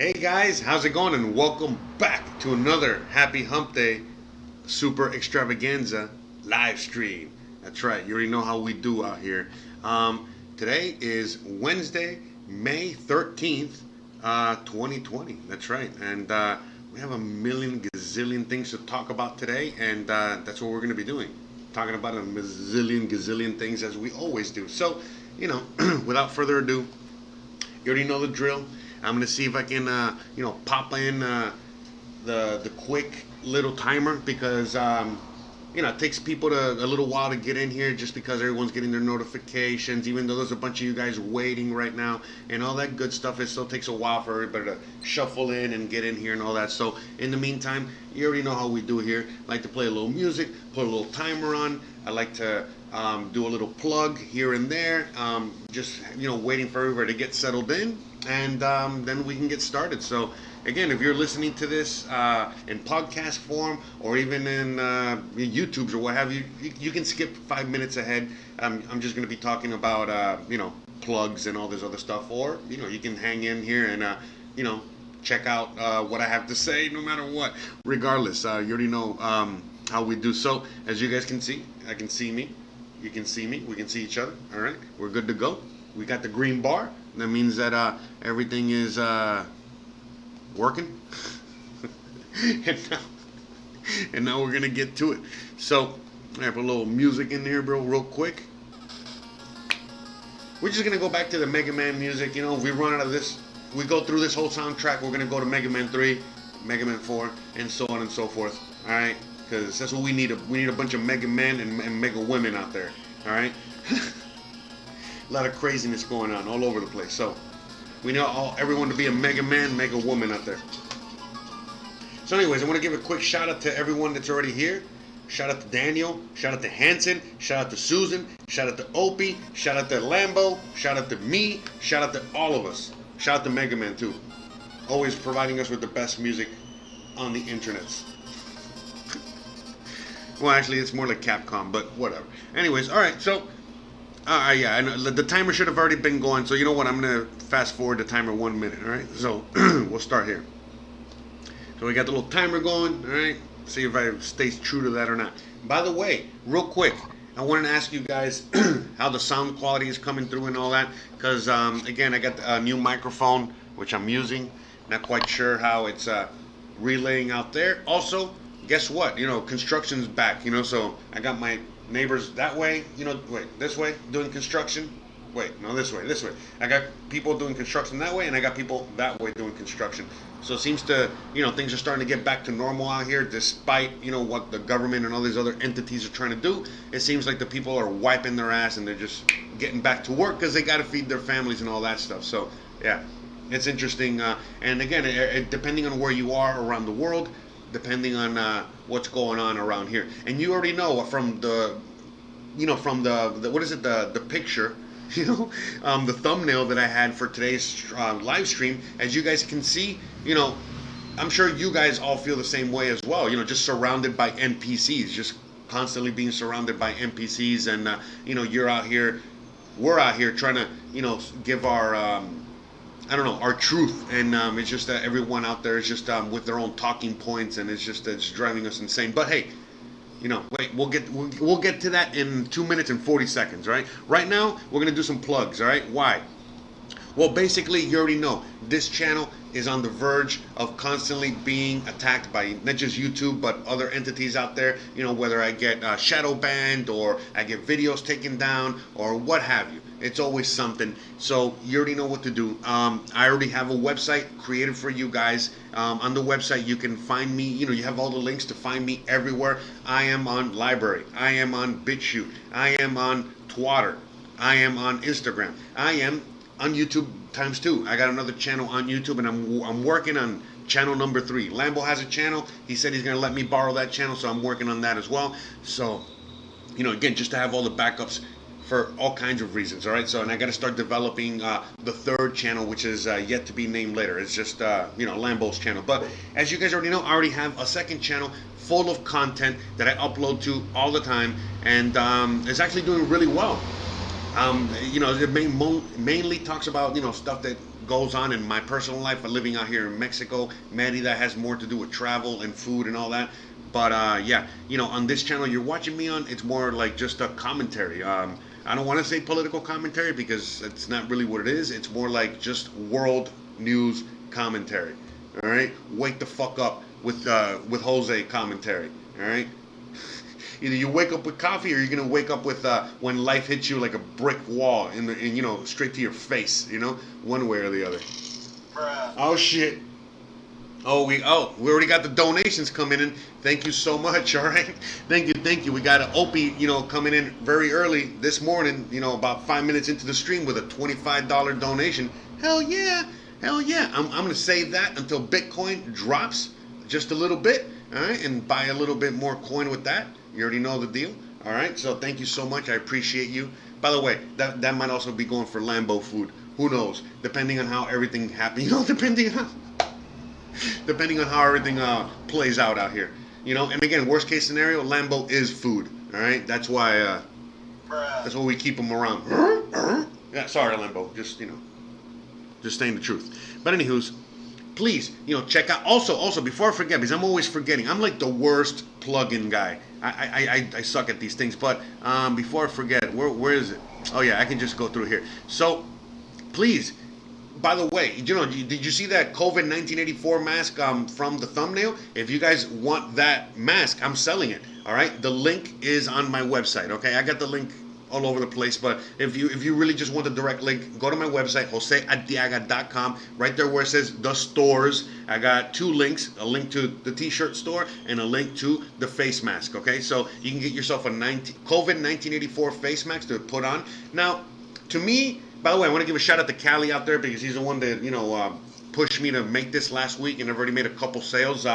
Hey guys, how's it going? And welcome back to another Happy Hump Day Super Extravaganza live stream. That's right, you already know how we do out here. Today is Wednesday, May 13th, 2020. That's right, and we have a million gazillion things to talk about today, and that's what we're going to be doing. Talking about a gazillion things as we always do. So, without further ado, you already know the drill. I'm gonna see if I can, pop in the quick little timer because it takes people a little while to get in here just because everyone's getting their notifications. Even though there's a bunch of you guys waiting right now and all that good stuff, it still takes a while for everybody to shuffle in and get in here and all that. So in the meantime, you already know how we do here. I like to play a little music, put a little timer on. I like to do a little plug here and there, just waiting for everybody to get settled in, and then we can get started. So again, if you're listening to this in podcast form or even in YouTube's or what have you, you can skip 5 minutes ahead. I'm just going to be talking about plugs and all this other stuff, or you can hang in here and check out what I have to say no matter what. Regardless, you already know how we do. So as you guys can see, I can see me. You can see me. We can see each other. All right, we're good to go. We got the green bar. That means that everything is working. and now we're gonna get to it. So I have a little music in here, bro, real quick. We're just gonna go back to the Mega Man music. If we run out of this, we go through this whole soundtrack. We're gonna go to Mega Man 3, Mega Man 4, and so on and so forth. All right. Because that's what we need. We need a bunch of Mega Men and Mega Women out there. All right. A lot of craziness going on all over the place. So we need everyone to be a Mega Man, Mega Woman out there. So anyways, I want to give a quick shout out to everyone that's already here. Shout out to Daniel. Shout out to Hanson. Shout out to Susan. Shout out to Opie. Shout out to Lambo. Shout out to me. Shout out to all of us. Shout out to Mega Man too. Always providing us with the best music on the internets. Well, actually, it's more like Capcom, but whatever. Anyways, all right. So, yeah, I know the timer should have already been going. So you know what? I'm gonna fast forward the timer 1 minute. All right. So we'll start here. So we got the little timer going. All right. See if I stay true to that or not. By the way, real quick, I wanted to ask you guys how the sound quality is coming through and all that. Because again, I got a new microphone which I'm using. Not quite sure how it's relaying out there. Also, guess what? Construction's back. So I got my neighbors that way. Wait, this way doing construction. Wait, no, this way. I got people doing construction that way, and I got people that way doing construction. So it seems to, things are starting to get back to normal out here, despite, what the government and all these other entities are trying to do. It seems like the people are wiping their ass and they're just getting back to work because they got to feed their families and all that stuff. So yeah, it's interesting. And again, depending on where you are around the world, depending on what's going on around here. And you already know from the what is it, the picture, the thumbnail that I had for today's live stream. As you guys can see, I'm sure you guys all feel the same way as well. Just surrounded by NPCs, just constantly being surrounded by NPCs, and you're out here, we're out here trying to give our our truth, and it's just that everyone out there is just with their own talking points, and it's driving us insane. But hey, wait, we'll get to that in 2 minutes and 40 seconds, right? Right now, we're gonna do some plugs, all right? Why? Well, basically, you already know this channel is on the verge of constantly being attacked by not just YouTube, but other entities out there. Whether I get shadow banned or I get videos taken down or what have you. It's always something. So you already know what to do. I already have a website created for you guys. On the website, you can find me. You have all the links to find me everywhere. I am on Library. I am on BitChute. I am on Twitter. I am on Instagram. I am on YouTube ×2. I got another channel on YouTube, and I'm working on channel number 3. Lambo has a channel. He said he's gonna let me borrow that channel, so I'm working on that as well. So, again, just to have all the backups for all kinds of reasons. All right. So, and I got to start developing the 3rd channel, which is yet to be named later. It's just Lambo's channel. But as you guys already know, I already have a 2nd channel full of content that I upload to all the time, and it's actually doing really well. It mainly talks about stuff that goes on in my personal life. Living out here in Mexico, Merida has more to do with travel and food and all that. But yeah, on this channel you're watching me on, it's more like just a commentary. I don't want to say political commentary because it's not really what it is. It's more like just world news commentary. All right, wake the fuck up with Jose commentary. All right. Either you wake up with coffee or you're gonna wake up with when life hits you like a brick wall and straight to your face. One way or the other. Bruh. Oh shit. We already got the donations coming in. Thank you so much. All right, thank you. We got an Opie, coming in very early this morning. About 5 minutes into the stream with a $25 donation. Hell yeah. I'm gonna save that until Bitcoin drops just a little bit. All right, and buy a little bit more coin with that. You already know the deal. All right, so thank you so much. I appreciate you. By the way, that might also be going for Lambo food. Who knows? Depending on how everything happens. Depending on how everything plays out here. And again, worst case scenario, Lambo is food. All right, that's why we keep them around. Yeah, sorry, Lambo. Just saying the truth. But anywho's, please, check out. Also, before I forget, because I'm always forgetting. I'm like the worst plug-in guy. I suck at these things. But before I forget, where is it? Oh yeah, I can just go through here. So, please. By the way, did you see that Covid-1984 mask from the thumbnail? If you guys want that mask, I'm selling it. All right, the link is on my website. Okay, I got the link all over the place, but if you really just want the direct link, go to my website, josearteaga.com. Right there where it says the stores, I got two links: a link to the T-shirt store and a link to the face mask. Okay, so you can get yourself a Covid-1984 face mask to put on. Now, to me. By the way, I want to give a shout out to Callie out there because he's the one that pushed me to make this last week, and I've already made a couple sales.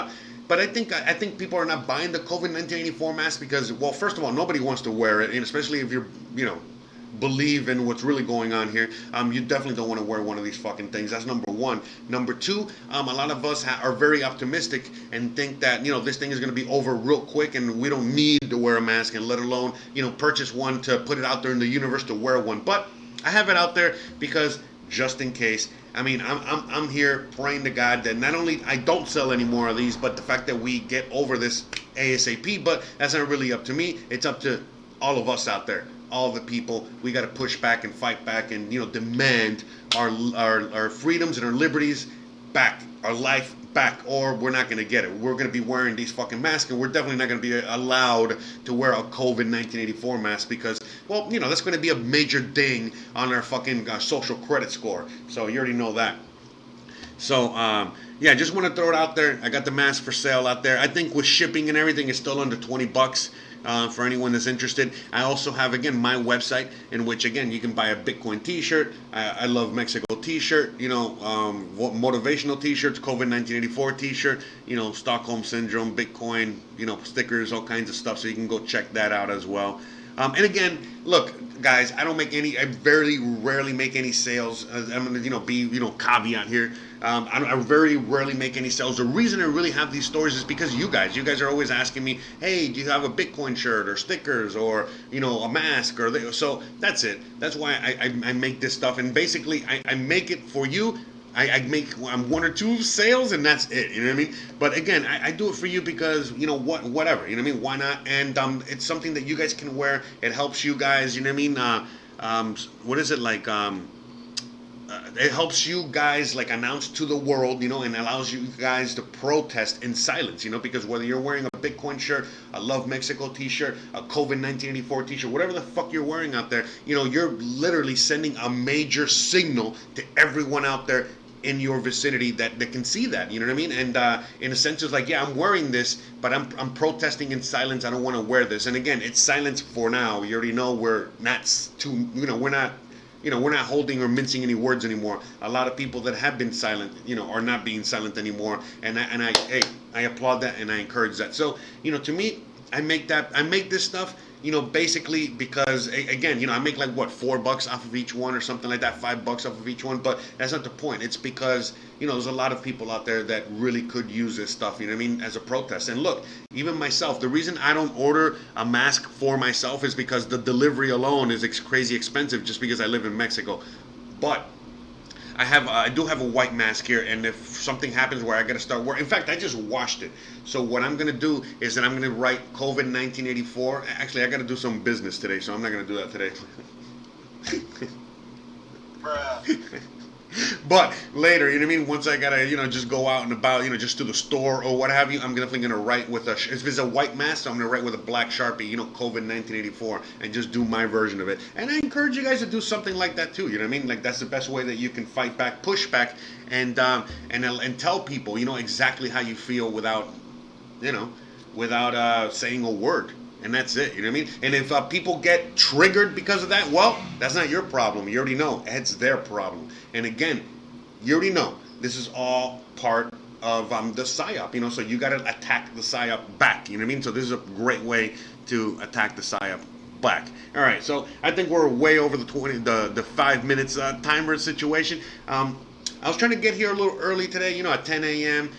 But I think people are not buying the Covid-1984 mask because, well, first of all, nobody wants to wear it, and especially if you're believe in what's really going on here. You definitely don't want to wear one of these fucking things. That's number one. Number two, a lot of us are very optimistic and think that this thing is going to be over real quick, and we don't need to wear a mask, and let alone purchase one to put it out there in the universe to wear one. But I have it out there because just in case. I mean, I'm here praying to God that not only I don't sell any more of these, but the fact that we get over this ASAP. But that's not really up to me. It's up to all of us out there, all the people. We got to push back and fight back and demand our freedoms and our liberties back, our life back, or we're not going to get it. We're going to be wearing these fucking masks, and we're definitely not going to be allowed to wear a Covid-1984 mask because, well, that's going to be a major ding on our fucking social credit score. So you already know that. So, yeah, just want to throw it out there. I got the mask for sale out there. I think with shipping and everything, it's still under $20. For anyone that's interested. I also have, again, my website in which, again, you can buy a Bitcoin t-shirt. I love Mexico t-shirt, motivational t-shirts, Covid-1984 t-shirt, Stockholm Syndrome, Bitcoin, stickers, all kinds of stuff. So you can go check that out as well. And again, look, guys, I very rarely make any sales. I'm going to, be, caveat here. I very rarely make any sales. The reason I really have these stores is because you guys are always asking me, hey, do you have a Bitcoin shirt or stickers or, a mask or so that's it. That's why I make this stuff. And basically I make it for you. I make one or two sales and that's it. You know what I mean? But again, I do it for you because whatever. You know what I mean? Why not? And it's something that you guys can wear. It helps you guys. You know what I mean? What is it like? It helps you guys like announce to the world, and allows you guys to protest in silence, because whether you're wearing a Bitcoin shirt, a Love Mexico t-shirt, a Covid-1984 t-shirt, whatever the fuck you're wearing out there, you're literally sending a major signal to everyone out there in your vicinity that can see that, you know what I mean? And in a sense, it's like, yeah, I'm wearing this, but I'm protesting in silence. I don't want to wear this. And again, it's silence for now. You already know we're not too, we're not holding or mincing any words anymore. A lot of people that have been silent, are not being silent anymore. And I applaud that and I encourage that. So, to me, I make this stuff, basically because again, I make like what, $4 off of each one or something like that, $5 off of each one. But that's not the point. It's because there's a lot of people out there that really could use this stuff. You know what I mean? As a protest. And look, even myself, the reason I don't order a mask for myself is because the delivery alone is crazy expensive, just because I live in Mexico. But I do have a white mask here, and if something happens where I got to start work, in fact, I just washed it. So what I'm gonna do is that I'm gonna write COVID-1984. Actually, I got to do some business today, so I'm not gonna do that today. Bruh. But later, you know what I mean? Once I gotta, just go out and about, just to the store or what have you, I'm definitely gonna write with if it's a white mask, so I'm gonna write with a black Sharpie, COVID-1984, and just do my version of it. And I encourage you guys to do something like that too. You know what I mean? Like, that's the best way that you can fight back, push back, and tell people, exactly how you feel without saying a word. And that's it, you know what I mean? And if people get triggered because of that, well, that's not your problem. You already know. It's their problem. And again, you already know. This is all part of the SIOP, so you got to attack the SIOP back, you know what I mean? So this is a great way to attack the SIOP back. All right, so I think we're way over the 5 minutes timer situation. I was trying to get here a little early today, at 10 a.m.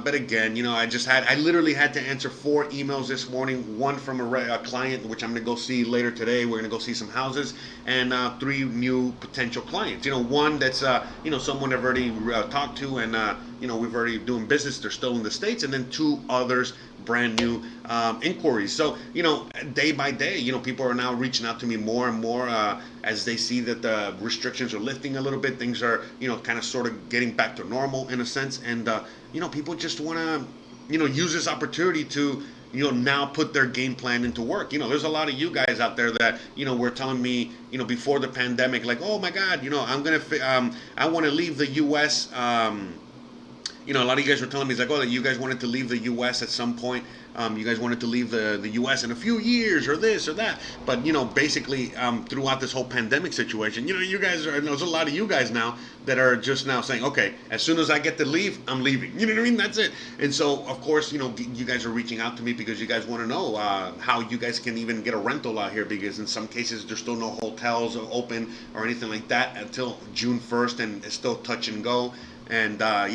But again, I literally had to answer 4 emails this morning. One from a client, which I'm going to go see later today. We're going to go see some houses, and 3 new potential clients. One that's, someone I've already talked to, and, we've already doing business. They're still in the States, and then 2 others, brand new inquiries. So, day by day, people are now reaching out to me more and more as they see that the restrictions are lifting a little bit. Things are, kind of sort of getting back to normal in a sense. And, people just want to, use this opportunity to, now put their game plan into work. There's a lot of you guys out there that, were telling me, before the pandemic, like, oh my God, I'm going to, I want to leave the U.S., a lot of you guys were telling me, that you guys wanted to leave the U.S. at some point. You guys wanted to leave the U.S. in a few years or this or that. But, basically, throughout this whole pandemic situation, you guys there's a lot of you guys now that are just now saying, okay, as soon as I get to leave, I'm leaving. You know what I mean? That's it. And so, of course, you guys are reaching out to me because you guys want to know how you guys can even get a rental out here, because in some cases, there's still no hotels open or anything like that until June 1st, and it's still touch and go. And the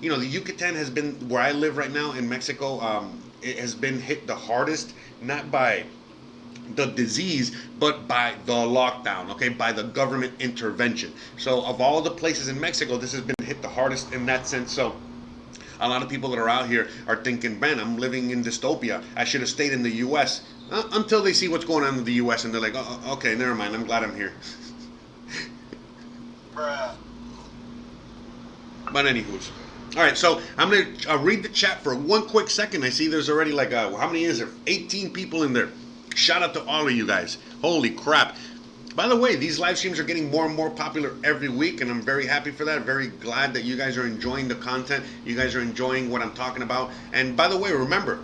Yucatan has been, where I live right now in Mexico, it has been hit the hardest, not by the disease, but by the lockdown, okay, by the government intervention. So of all the places in Mexico, this has been hit the hardest in that sense. So a lot of people that are out here are thinking, man, I'm living in dystopia. I should have stayed in the U.S. Until they see what's going on in the U.S. and they're like, oh, okay, never mind, I'm glad I'm here. Bruh. But anywho's. All right, so I'm going to read the chat for one quick second. I see there's already like, how many is there? 18 people in there. Shout out to all of you guys. Holy crap. By the way, these live streams are getting more and more popular every week, and I'm very happy for that. Very glad that you guys are enjoying the content. You guys are enjoying what I'm talking about. And by the way, remember,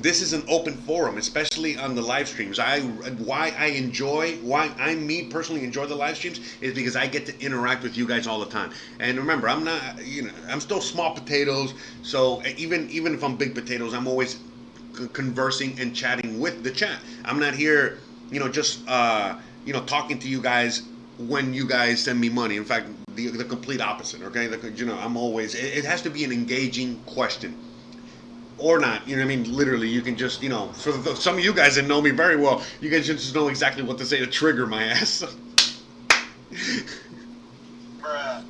this is an open forum, especially on the live streams. Why I personally enjoy the live streams is because I get to interact with you guys all the time. And remember, I'm not, I'm still small potatoes. So even if I'm big potatoes, I'm always conversing and chatting with the chat. I'm not here, just talking to you guys when you guys send me money. In fact, the complete opposite. Okay, I'm always. It has to be an engaging question. Or not, you know what I mean? Literally, you can just, for some of you guys that know me very well, you guys just know exactly what to say to trigger my ass. Bruh.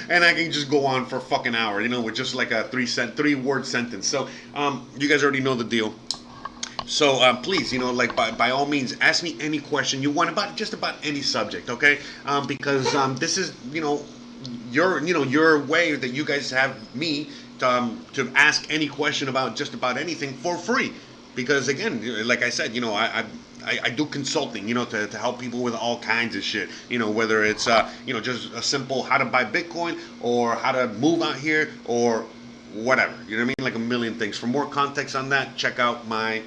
And I can just go on for a fucking hour, with just like a 3-word sentence. So, you guys already know the deal. So please, by all means, ask me any question you want about just about any subject, okay? Because this is, your way that you guys have me to ask any question about just about anything for free. Because again, like I said, I do consulting, to help people with all kinds of shit. Whether it's just a simple how to buy Bitcoin or how to move out here or whatever. You know what I mean? Like a million things. For more context on that, check out my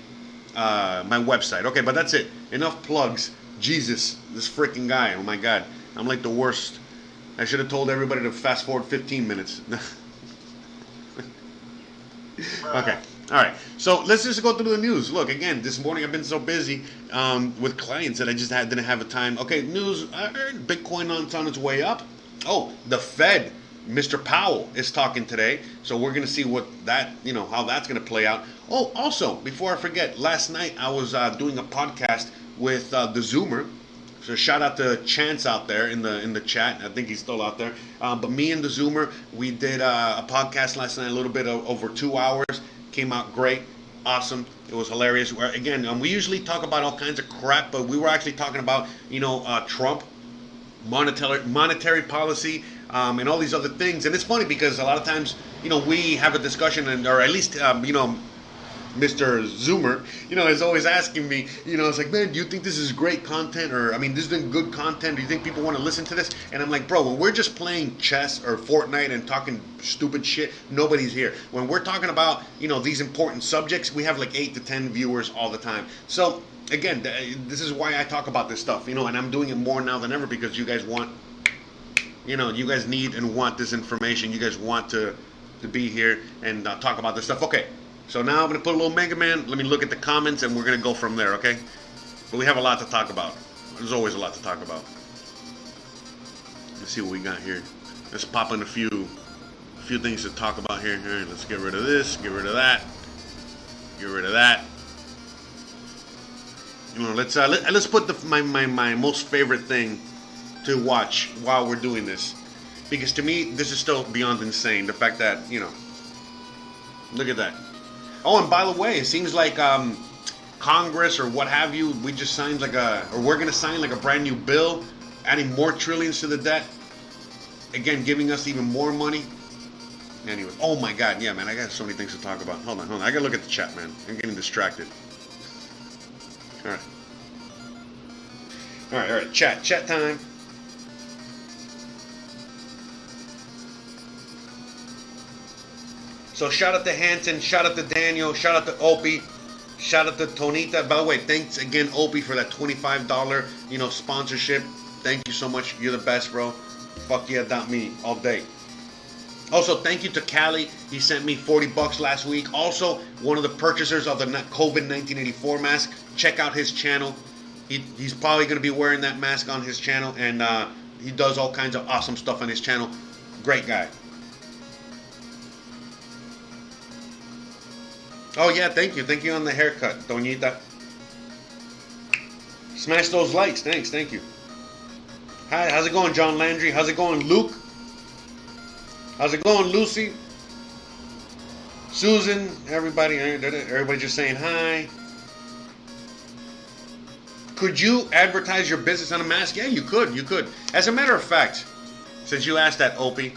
my website. Okay, but that's it. Enough plugs. Jesus, this freaking guy. Oh my God, I'm like the worst. I should have told everybody to fast forward 15 minutes. Okay. All right, so let's just go through the news. Look, again, this morning I've been so busy with clients that I just didn't have a time. Okay, news, Bitcoin on its way up. Oh, the Fed, Mr. Powell is talking today, so we're going to see what that, how that's going to play out. Oh, also, before I forget, last night I was doing a podcast with the Zoomer. So shout out to Chance out there in the chat. I think he's still out there. But me and the Zoomer, we did a podcast last night, a little bit over 2 hours. Came out great, awesome. It was hilarious. Again, we usually talk about all kinds of crap, but we were actually talking about Trump, monetary policy, and all these other things. And it's funny because a lot of times we have a discussion, or at least Mr. Zoomer, is always asking me, it's like, man, do you think this is great content? Or, I mean, this is good content. Do you think people want to listen to this? And I'm like, bro, when we're just playing chess or Fortnite and talking stupid shit, nobody's here. When we're talking about, these important subjects, we have like 8 to 10 viewers all the time. So, again, this is why I talk about this stuff, and I'm doing it more now than ever because you guys want, you guys need and want this information. You guys want to be here and talk about this stuff. Okay. So now I'm going to put a little Mega Man. Let me look at the comments and we're going to go from there, okay? But we have a lot to talk about. There's always a lot to talk about. Let's see what we got here. Let's pop in a few things to talk about here. All right, let's get rid of this, get rid of that, get rid of that. Let's put my most favorite thing to watch while we're doing this. Because to me, this is still beyond insane. The fact that, look at that. Oh, and by the way, it seems like Congress or what have you, we just signed we're going to sign like a brand new bill, adding more trillions to the debt. Again, giving us even more money. Anyway, oh my God, yeah, man, I got so many things to talk about. Hold on. I got to look at the chat, man. I'm getting distracted. All right, chat time. So shout out to Hanson, shout out to Daniel, shout out to Opie, shout out to Tonita. By the way, thanks again, Opie, for that $25, sponsorship. Thank you so much. You're the best, bro. Fuck yeah, not me all day. Also, thank you to Callie. He sent me $40 last week. Also, one of the purchasers of the COVID-1984 mask. Check out his channel. He's probably going to be wearing that mask on his channel, and he does all kinds of awesome stuff on his channel. Great guy. Oh, yeah, thank you. Thank you on the haircut, Doñita. Smash those likes. Thanks, thank you. Hi, how's it going, John Landry? How's it going, Luke? How's it going, Lucy? Susan, everybody just saying hi. Could you advertise your business on a mask? Yeah, you could. As a matter of fact, since you asked that, Opie,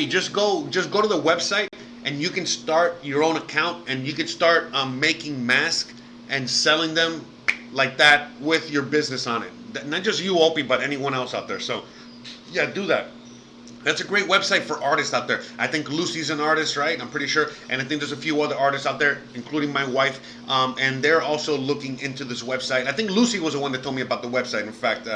just go to the website and you can start your own account and you can start making masks and selling them like that with your business on it. Not just you, Opie, but anyone else out there. So, yeah, do that. That's a great website for artists out there. I think Lucy's an artist, right? I'm pretty sure. And I think there's a few other artists out there, including my wife. And they're also looking into this website. I think Lucy was the one that told me about the website. In fact,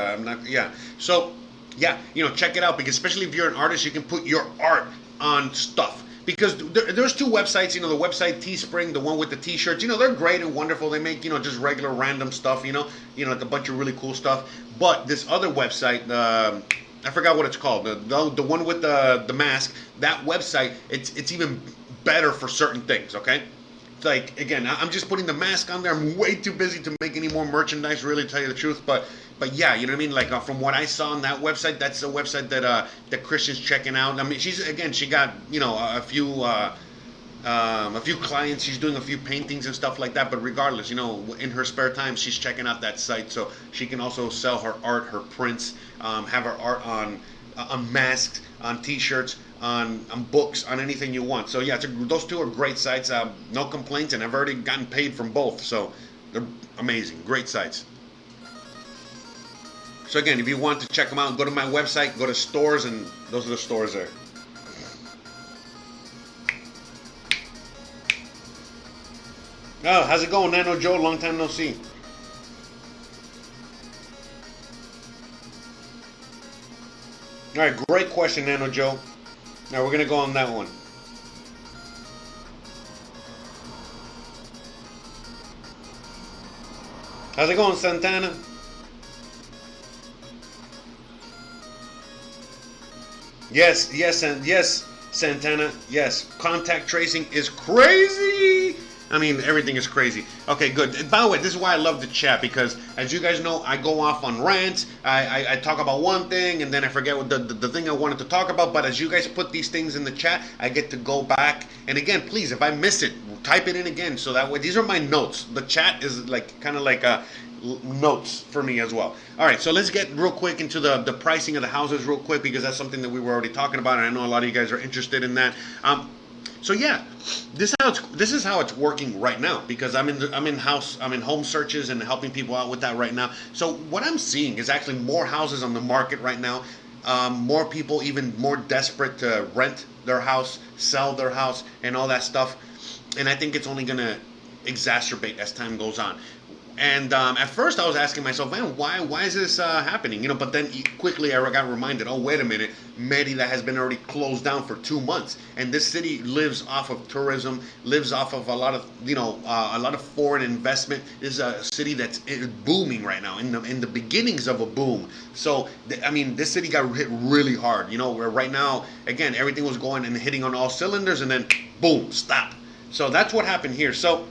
So, yeah, check it out. Because especially if you're an artist, you can put your art on stuff. Because there's two websites, the website Teespring, the one with the t-shirts, they're great and wonderful. They make, just regular random stuff, a bunch of really cool stuff. But this other website, I forgot what it's called. The one with the mask, that website, it's even better for certain things, okay? It's like, again, I'm just putting the mask on there. I'm way too busy to make any more merchandise, really, to tell you the truth. But yeah, you know what I mean? Like, from what I saw on that website, that's a website that Christian's checking out. I mean, she got, a few clients. She's doing a few paintings and stuff like that. But regardless, in her spare time, she's checking out that site so she can also sell her art, her prints, have her art on masks, on t-shirts, on books, on anything you want. So yeah, those two are great sites. No complaints, and I've already gotten paid from both. So they're amazing, great sites. So again, if you want to check them out, go to my website, go to stores, and those are the stores there. Oh, how's it going, Nano Joe? Long time no see. All right, great question, Nano Joe. Now we're going to go on that one. How's it going, Santana? Yes, yes, and yes, Santana. Yes, contact tracing is crazy. I mean, everything is crazy. Okay, good. By the way, this is why I love the chat, because as you guys know, I go off on rants. I talk about one thing and then I forget what the thing I wanted to talk about. But as you guys put these things in the chat, I get to go back. And again, please, if I miss it, type it in again. So that way, these are my notes. The chat is like kind of like notes for me as well. All right, so let's get real quick into the pricing of the houses real quick, because that's something that we were already talking about, and I know a lot of you guys are interested in that. So yeah, this is how it's working right now, because I'm in home searches and helping people out with that right now. So what I'm seeing is actually more houses on the market right now, more people even more desperate to rent their house, sell their house, and all that stuff. And I think it's only gonna exacerbate as time goes on. And at first I was asking myself, man, why is this happening? You know, but then quickly I got reminded, oh, wait a minute, Merida has been already closed down for 2 months. And this city lives off of tourism, lives off of a lot of, a lot of foreign investment. This is a city that's booming right now, in the beginnings of a boom. So, I mean, this city got hit really hard, where right now, again, everything was going and hitting on all cylinders, and then boom, stop. So that's what happened here. So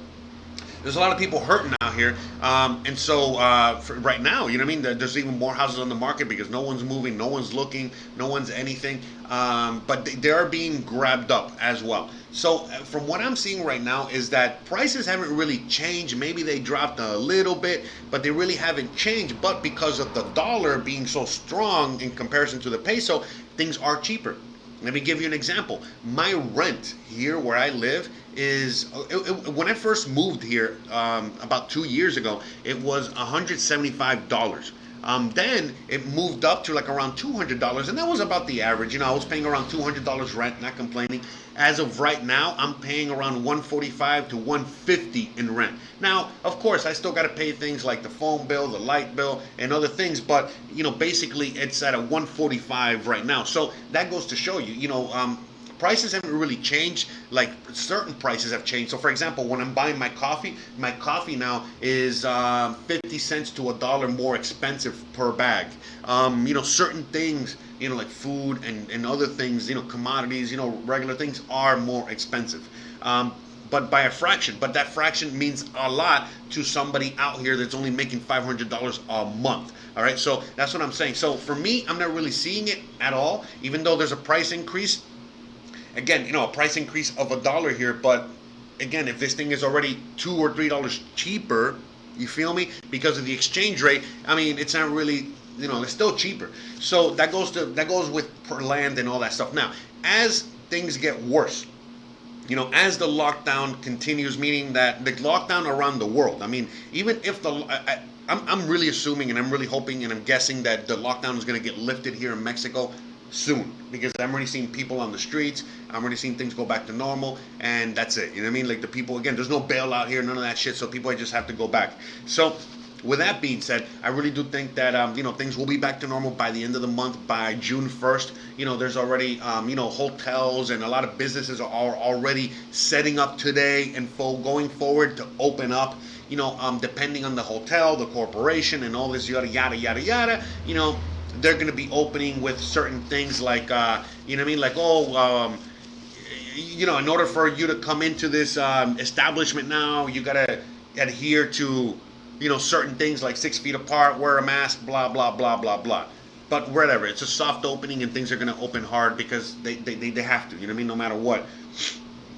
there's a lot of people hurting out here, and so for right now, you know what I mean, there's even more houses on the market because no one's moving, no one's looking, no one's anything, but they are being grabbed up as well. So from what I'm seeing right now is that prices haven't really changed. Maybe they dropped a little bit, but they really haven't changed. But because of the dollar being so strong in comparison to the peso, things are cheaper. Let me give you an example. My rent here where I live is, when I first moved here about 2 years ago, it was $175. Then it moved up to like around $200, and that was about the average. I was paying around $200 rent, not complaining. As of right now, I'm paying around $145 to $150 in rent. Now, of course, I still got to pay things like the phone bill, the light bill, and other things, but basically it's at a $145 right now. So that goes to show you, prices haven't really changed. Like certain prices have changed. So for example, when I'm buying my coffee now is 50 cents to $1 more expensive per bag. Certain things, like food and other things, commodities, regular things are more expensive. But by a fraction. But that fraction means a lot to somebody out here that's only making $500 a month. All right, so that's what I'm saying. So for me, I'm not really seeing it at all, even though there's a price increase. Again, a price increase of $1 here, but again, if this thing is already $2 or $3 cheaper, you feel me? Because of the exchange rate, I mean, it's not really, it's still cheaper. So that goes with per land and all that stuff. Now, as things get worse, as the lockdown continues, meaning that the lockdown around the world, I mean, even if I'm really assuming and I'm really hoping and I'm guessing that the lockdown is going to get lifted here in Mexico soon, because I'm already seeing people on the streets. I'm already seeing things go back to normal, and that's it. You know what I mean? Like the people, again, there's no bailout here, none of that shit, so people just have to go back. So with that being said, I really do think that things will be back to normal by the end of the month, by June 1st. There's already hotels and a lot of businesses are already setting up today and going forward to open up. Depending on the hotel, the corporation, and all this yada yada yada yada. They're going to be opening with certain things like, like, in order for you to come into this establishment now, you got to adhere to, certain things like 6 feet apart, wear a mask, blah, blah, blah, blah, blah. But whatever, it's a soft opening and things are going to open hard because they have to, no matter what.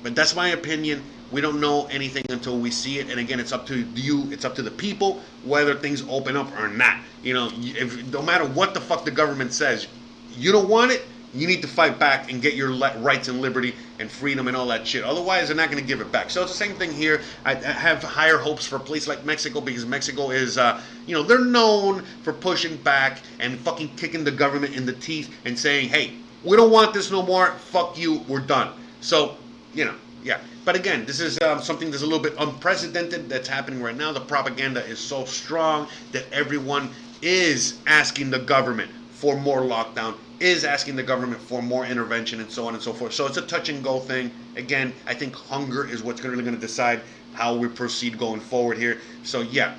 But that's my opinion. We don't know anything until we see it, and again, it's up to you, it's up to the people whether things open up or not. No matter what the fuck the government says, you don't want it, you need to fight back and get your rights and liberty and freedom and all that shit. Otherwise, they're not going to give it back. So it's the same thing here. I have higher hopes for a place like Mexico, because Mexico is, they're known for pushing back and fucking kicking the government in the teeth and saying, hey, we don't want this no more, fuck you, we're done. So, yeah. But again, this is something that's a little bit unprecedented that's happening right now. The propaganda is so strong that everyone is asking the government for more lockdown, is asking the government for more intervention, and so on and so forth. So it's a touch and go thing. Again, I think hunger is what's really going to decide how we proceed going forward here. So yeah.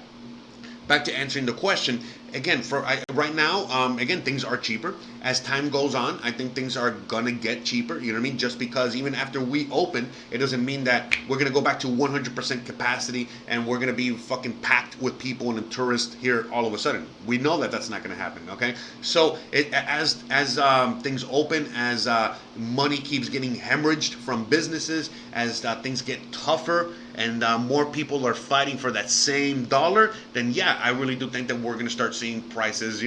back to answering the question again. Right now, again, things are cheaper as time goes on. I think things are gonna get cheaper. You know what I mean? Just because even after we open, it doesn't mean that we're gonna go back to 100% capacity and we're gonna be fucking packed with people and tourists here all of a sudden. We know that that's not gonna happen. Okay, so as things open, as money keeps getting hemorrhaged from businesses, as things get tougher and more people are fighting for that same dollar, then yeah, I really do think that we're going to start seeing prices,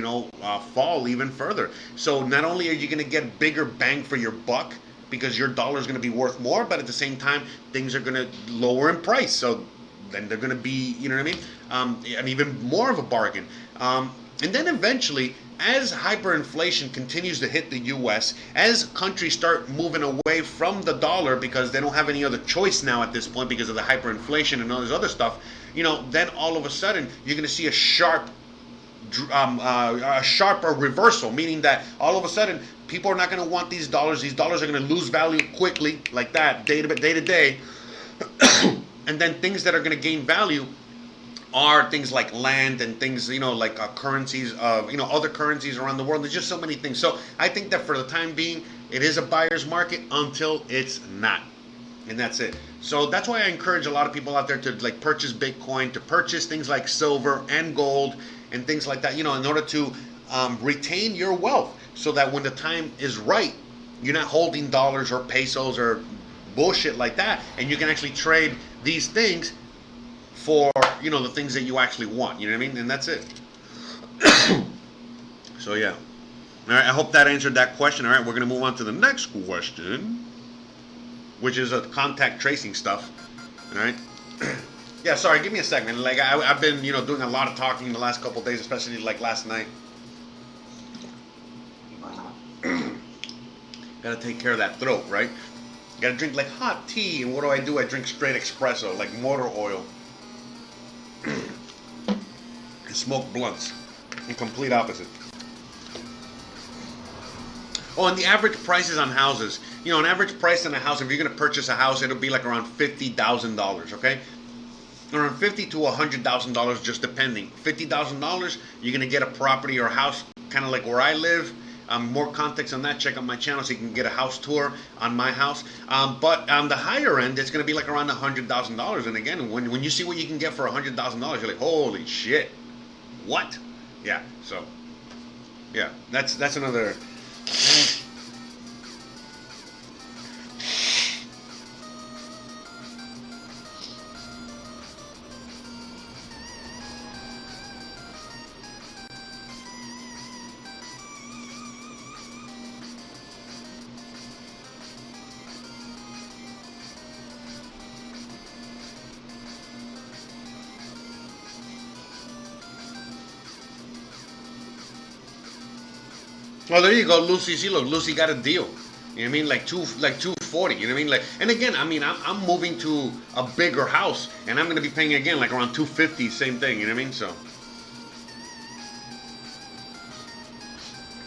fall even further. So not only are you going to get bigger bang for your buck because your dollar is going to be worth more, but at the same time, things are going to lower in price. So then they're going to be, you know what I mean, an even more of a bargain. And then eventually, as hyperinflation continues to hit the U.S., as countries start moving away from the dollar because they don't have any other choice now at this point because of the hyperinflation and all this other stuff, then all of a sudden you're going to see a sharper reversal, meaning that all of a sudden people are not going to want these dollars. These dollars are going to lose value quickly, like that, day to day. And then things that are going to gain value are things like land and things, like currencies of, other currencies around the world. There's just so many things. So I think that for the time being, it is a buyer's market until it's not. And that's it. So that's why I encourage a lot of people out there to purchase Bitcoin, to purchase things like silver and gold and things like that, in order to retain your wealth so that when the time is right, you're not holding dollars or pesos or bullshit like that. And you can actually trade these things for the things that you actually want, you know what I mean? And that's it. So yeah. All right, I hope that answered that question. All right, we're gonna move on to the next question, which is a contact tracing stuff. All right. Yeah, sorry, give me a second. I've been doing a lot of talking the last couple of days, especially last night. Gotta take care of that throat, right? Gotta drink hot tea, and what do? I drink straight espresso, like motor oil. And smoke blunts. The complete opposite. Oh, and the average prices on houses. An average price on a house, if you're going to purchase a house, it'll be around $50,000, okay? Around $50,000 to $100,000, just depending. $50,000, you're going to get a property or a house, kind of like where I live. More context on that, check out my channel so you can get a house tour on my house. But on the higher end, it's going to be around $100,000. And again, when you see what you can get for $100,000, you're like, holy shit, what? Yeah. So, yeah, that's another. Well, there you go, Lucy. See, look, Lucy got a deal. You know what I mean? Like 240. You know what I mean? And again, I mean, I'm moving to a bigger house, and I'm gonna be paying again around 250. Same thing. You know what I mean? So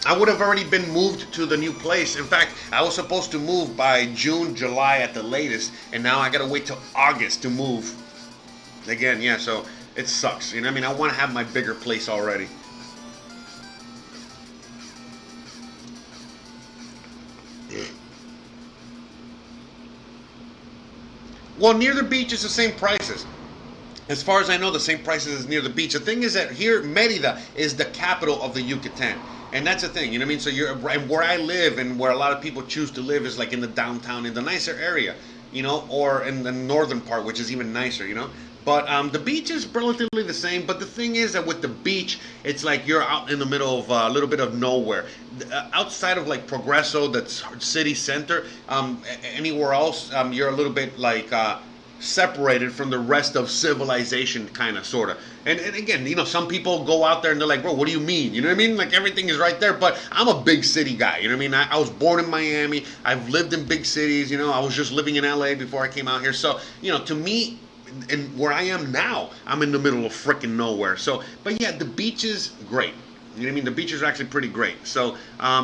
I would have already been moved to the new place. In fact, I was supposed to move by June, July at the latest, and now I gotta wait till August to move. Again, yeah. So it sucks. You know what I mean? I want to have my bigger place already. Well, near the beach is the same prices. As far as I know, the same prices as near the beach. The thing is that here, Mérida is the capital of the Yucatan. And that's the thing, you know what I mean? So and where I live and where a lot of people choose to live is in the downtown, in the nicer area, or in the northern part, which is even nicer, But the beach is relatively the same. But the thing is that with the beach, it's you're out in the middle of a little bit of nowhere. Outside of Progreso, that's city center, anywhere else, you're a little bit separated from the rest of civilization, kind of, sort of. And again, some people go out there and they're like, bro, what do you mean? You know what I mean? Everything is right there. But I'm a big city guy. You know what I mean? I was born in Miami. I've lived in big cities. I was just living in LA before I came out here. So, to me, and where I am now, I'm in the middle of freaking nowhere. So, but yeah, the beach is great. You know what I mean? The beaches are actually pretty great. So,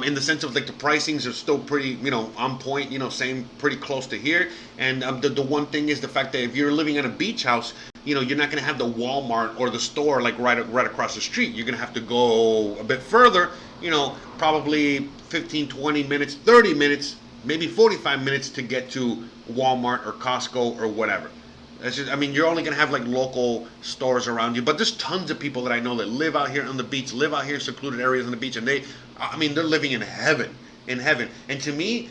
in the sense of the pricings are still pretty, on point, same, pretty close to here. And the one thing is the fact that if you're living in a beach house, you're not going to have the Walmart or the store like right across the street. You're going to have to go a bit further, probably 15, 20 minutes, 30 minutes, maybe 45 minutes to get to Walmart or Costco or whatever. You're only going to have like local stores around you, but there's tons of people that I know that live out here on the beach, live out here in secluded areas on the beach, and they're living in heaven. In heaven. And to me,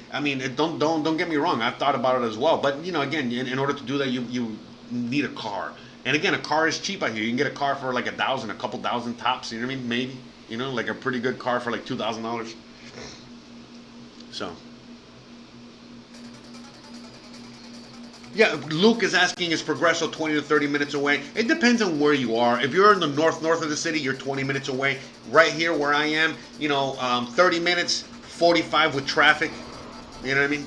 don't get me wrong, I've thought about it as well. But again, in order to do that, you need a car. And again, a car is cheap out here. You can get a car for like $1,000, a couple thousand tops. You know what I mean? Maybe. Like a pretty good car for like $2,000. So. Yeah, Luke is asking, is Progresso 20 to 30 minutes away? It depends on where you are. If you're in the north of the city, you're 20 minutes away. Right here where I am, 30 minutes, 45 with traffic. You know what I mean?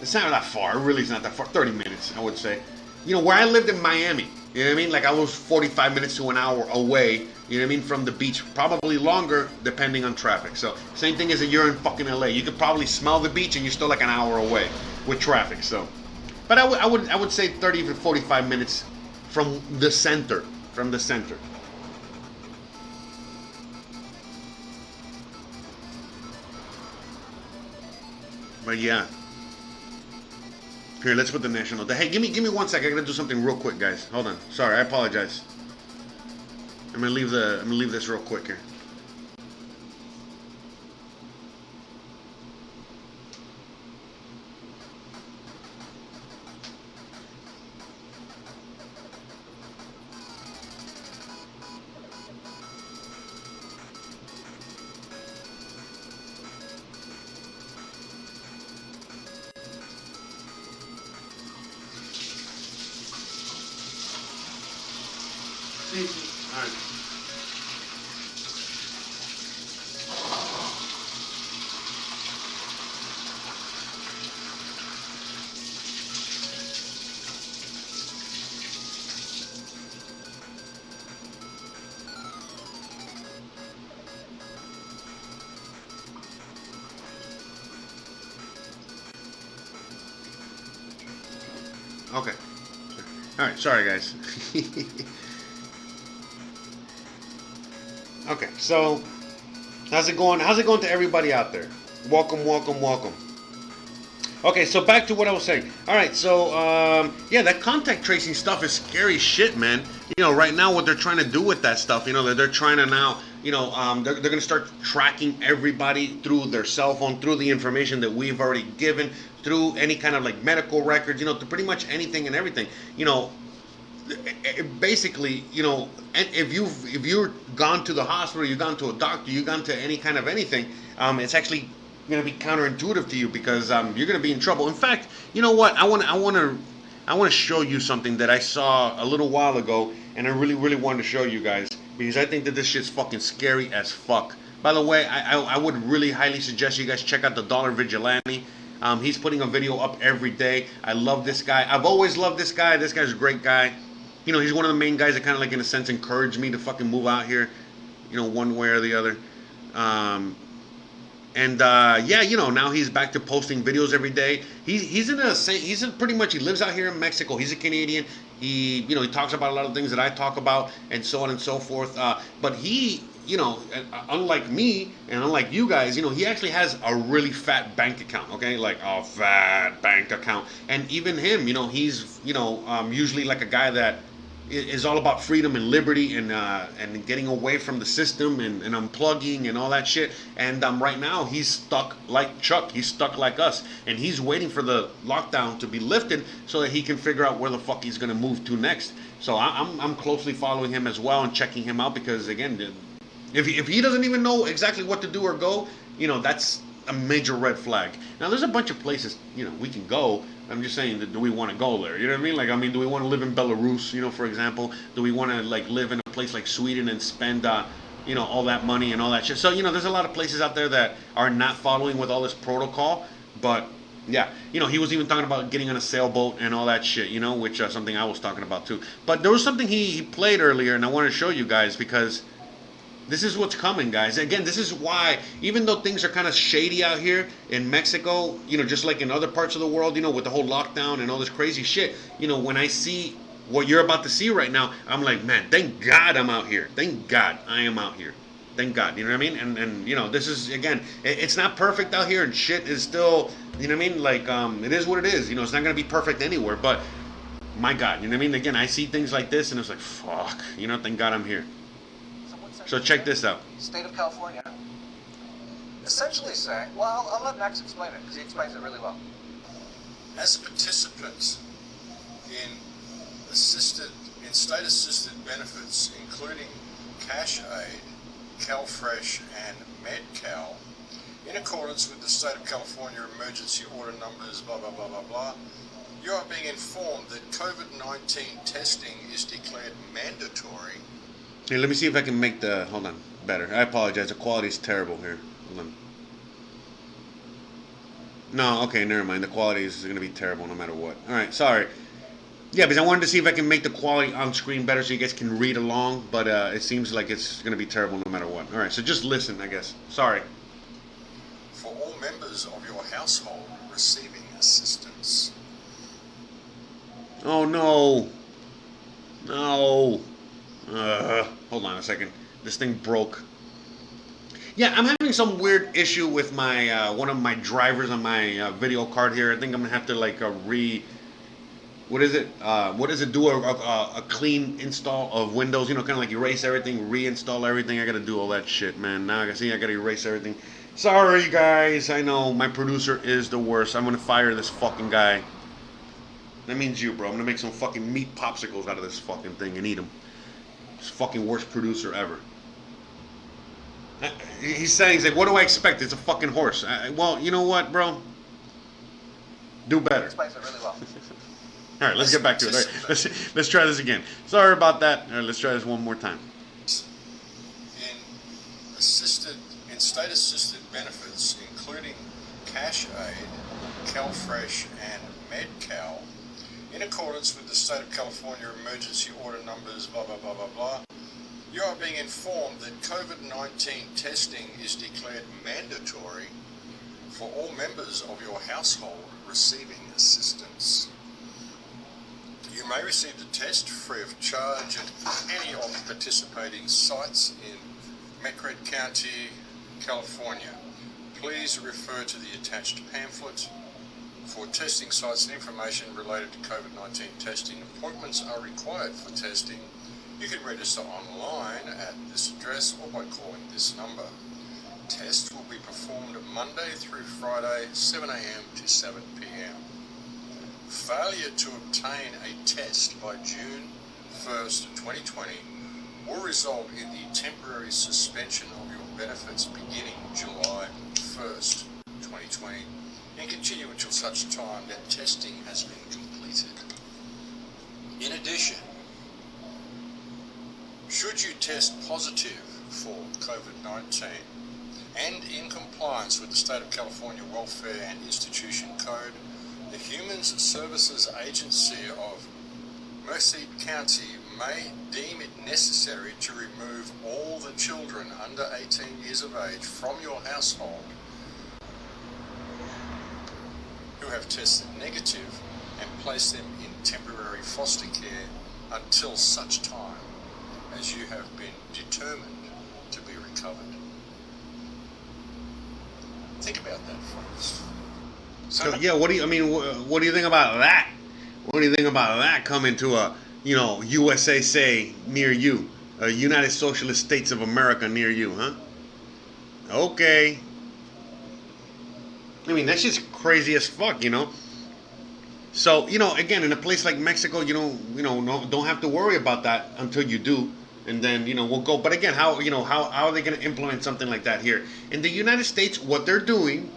It's not that far. It really is not that far. 30 minutes, I would say. Where I lived in Miami, you know what I mean? Like I was 45 minutes to an hour away, you know what I mean, from the beach. Probably longer depending on traffic. So same thing as if you're in fucking LA. You could probably smell the beach and you're still like an hour away with traffic. So, but I would say 30 to 45 minutes from the center. But yeah. Here, let's put the national. Hey, give me 1 second. I gotta do something real quick, guys. Hold on. Sorry, I apologize. I'm gonna leave this real quick here. Alright. Okay. Alright, sorry guys. Okay, so how's it going? How's it going to everybody out there? Welcome. Okay, so back to what I was saying. All right, so yeah, that contact tracing stuff is scary shit, man. Right now what they're trying to do with that stuff, they're trying to now, they're going to start tracking everybody through their cell phone, through the information that we've already given, through any kind of like medical records, to pretty much anything and everything. Basically, if you've gone to the hospital, you've gone to a doctor, you've gone to any kind of anything, it's actually going to be counterintuitive to you because you're going to be in trouble. In fact, you know what? I want to show you something that I saw a little while ago, and I really wanted to show you guys because I think that this shit's fucking scary as fuck. By the way, I would really highly suggest you guys check out the Dollar Vigilante. He's putting a video up every day. I love this guy. I've always loved this guy. This guy's a great guy. He's one of the main guys that kind of like, in a sense, encouraged me to fucking move out here, one way or the other. Yeah, now he's back to posting videos every day. He's pretty much, he lives out here in Mexico. He's a Canadian. He talks about a lot of things that I talk about and so on and so forth. But he, unlike me and unlike you guys, he actually has a really fat bank account, okay? Like a fat bank account. And even him, he's, usually like a guy that is all about freedom and liberty and getting away from the system and unplugging and all that shit. And right now he's stuck like Chuck. He's stuck like us, and he's waiting for the lockdown to be lifted so that he can figure out where the fuck he's gonna move to next. So I'm closely following him as well and checking him out because again, if he doesn't even know exactly what to do or go, that's a major red flag. Now there's a bunch of places we can go. I'm just saying, that do we want to go there? You know what I mean? Do we want to live in Belarus, for example? Do we want to like live in a place like Sweden and spend, all that money and all that shit? So, there's a lot of places out there that are not following with all this protocol. But yeah, he was even talking about getting on a sailboat and all that shit, which is something I was talking about too. But there was something he played earlier, and I want to show you guys because this is what's coming, guys. Again, this is why, even though things are kind of shady out here in Mexico, just like in other parts of the world, with the whole lockdown and all this crazy shit, when I see what you're about to see right now, I'm like, man, thank God I'm out here. Thank God I am out here. Thank God, you know what I mean? And you know, this is again, it's not perfect out here, and shit is still, you know what I mean? Like, it is what it is. You know, it's not gonna be perfect anywhere, but my God, you know what I mean? Again, I see things like this, and it's like, fuck, you know, thank God I'm here. So check this out. State of California, essentially saying, well, I'll let Max explain it because he explains it really well. As participants in state-assisted benefits, including cash aid, CalFresh, and MedCal, in accordance with the State of California emergency order numbers, blah, blah, blah, blah, blah, you are being informed that COVID-19 testing is declared mandatory. Here, let me see if I can make the, hold on, better. I apologize, the quality is terrible here. Hold on. No, okay, never mind. The quality is going to be terrible no matter what. All right, sorry. Yeah, because I wanted to see if I can make the quality on screen better so you guys can read along, but it seems like it's going to be terrible no matter what. All right, so just listen, I guess. Sorry. For all members of your household receiving assistance. Oh, no. No. Hold on a second. This thing broke. Yeah, I'm having some weird issue with my one of my drivers on my video card here. I think I'm gonna have to like what is it? What does it do? A clean install of Windows? You know, kind of like erase everything, reinstall everything. I gotta do all that shit, man. Now I gotta erase everything. Sorry, guys. I know my producer is the worst. I'm gonna fire this fucking guy. That means you, bro. I'm gonna make some fucking meat popsicles out of this fucking thing and eat them. It's fucking worst producer ever. He's saying, he's like, what do I expect? It's a fucking horse. Well, you know what, bro? Do better. Explains it really well. All right, let's get back to it. All right, let's try this again. Sorry about that. All right, let's try this one more time. In state-assisted benefits, including cash aid, CalFresh, and MedCal, in accordance with the State of California emergency order numbers, blah, blah, blah, blah, blah, you are being informed that COVID-19 testing is declared mandatory for all members of your household receiving assistance. You may receive the test free of charge at any of the participating sites in Macrae County, California. Please refer to the attached pamphlet. For testing sites and information related to COVID-19 testing, appointments are required for testing. You can register online at this address or by calling this number. Tests will be performed Monday through Friday, 7 a.m. to 7 p.m. Failure to obtain a test by June 1st, 2020 will result in the temporary suspension of your benefits beginning July 1st, 2020 and continue until such time that testing has been completed. In addition, should you test positive for COVID-19 and in compliance with the State of California Welfare and Institution Code, the Human Services Agency of Macrae County may deem it necessary to remove all the children under 18 years of age from your household who have tested negative and place them in temporary foster care until such time as you have been determined to be recovered. Think about that, folks. So yeah, what do you think about that? What do you think about that coming to a, USA near you, a United Socialist States of America near you, huh? Okay. I mean, that's just crazy as fuck, So, again, in a place like Mexico, don't have to worry about that until you do. And then, we'll go. But again, how are they going to implement something like that here? In the United States, what they're doing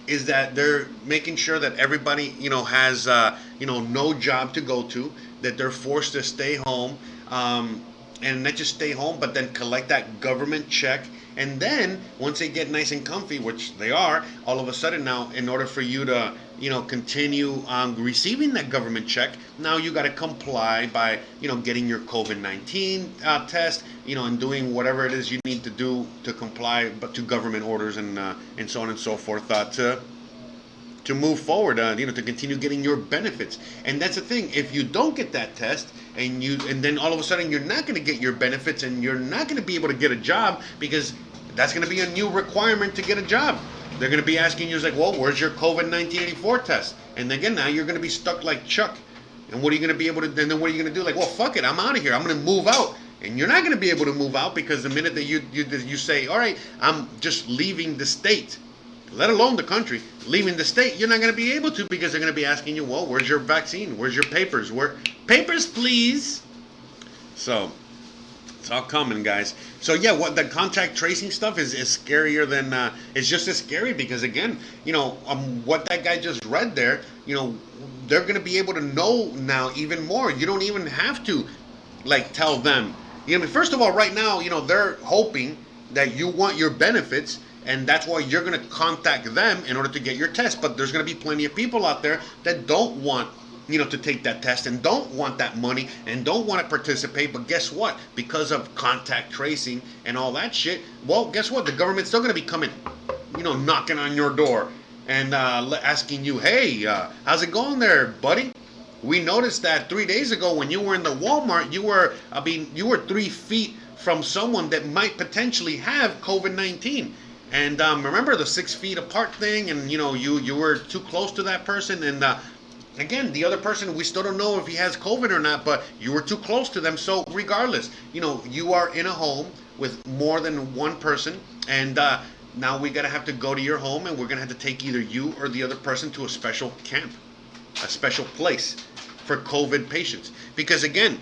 is that they're making sure that everybody, has, no job to go to, that they're forced to stay home, and not just stay home, but then collect that government check. And then once they get nice and comfy, which they are, all of a sudden now, in order for you to, continue receiving that government check, now you got to comply by, getting your COVID-19 test, and doing whatever it is you need to do to comply, but to government orders and so on and so forth, to to move forward, to continue getting your benefits. And that's the thing. If you don't get that test, and then all of a sudden you're not going to get your benefits, and you're not going to be able to get a job, because that's going to be a new requirement to get a job. They're going to be asking you, like, well, where's your COVID-1984 test? And again, now you're going to be stuck like Chuck. And what are you going to be able to? And then what are you going to do? Like, well, fuck it, I'm out of here. I'm going to move out. And you're not going to be able to move out, because the minute that you say, all right, I'm just leaving the state, let alone the country, leaving the state, you're not going to be able to, because they're going to be asking you, well, where's your vaccine? Where's your papers? Papers, please. So it's all coming, guys. So yeah, what the contact tracing stuff is scarier than it's just as scary, because again, what that guy just read there, they're going to be able to know now even more. You don't even have to like tell them. First of all, right now, they're hoping that you want your benefits, and that's why you're going to contact them in order to get your test. But there's going to be plenty of people out there that don't want, to take that test, and don't want that money, and don't want to participate. But guess what? Because of contact tracing and all that shit, well, guess what? The government's still going to be coming, knocking on your door and asking you, hey, how's it going there, buddy? We noticed that 3 days ago when you were in the Walmart, you were 3 feet from someone that might potentially have COVID-19. And remember the 6 feet apart thing, and you were too close to that person, and again, the other person, we still don't know if he has COVID or not, but you were too close to them. So regardless, you are in a home with more than one person, and now we're gonna have to go to your home, and we're gonna have to take either you or the other person to a special camp, a special place for COVID patients. Because again,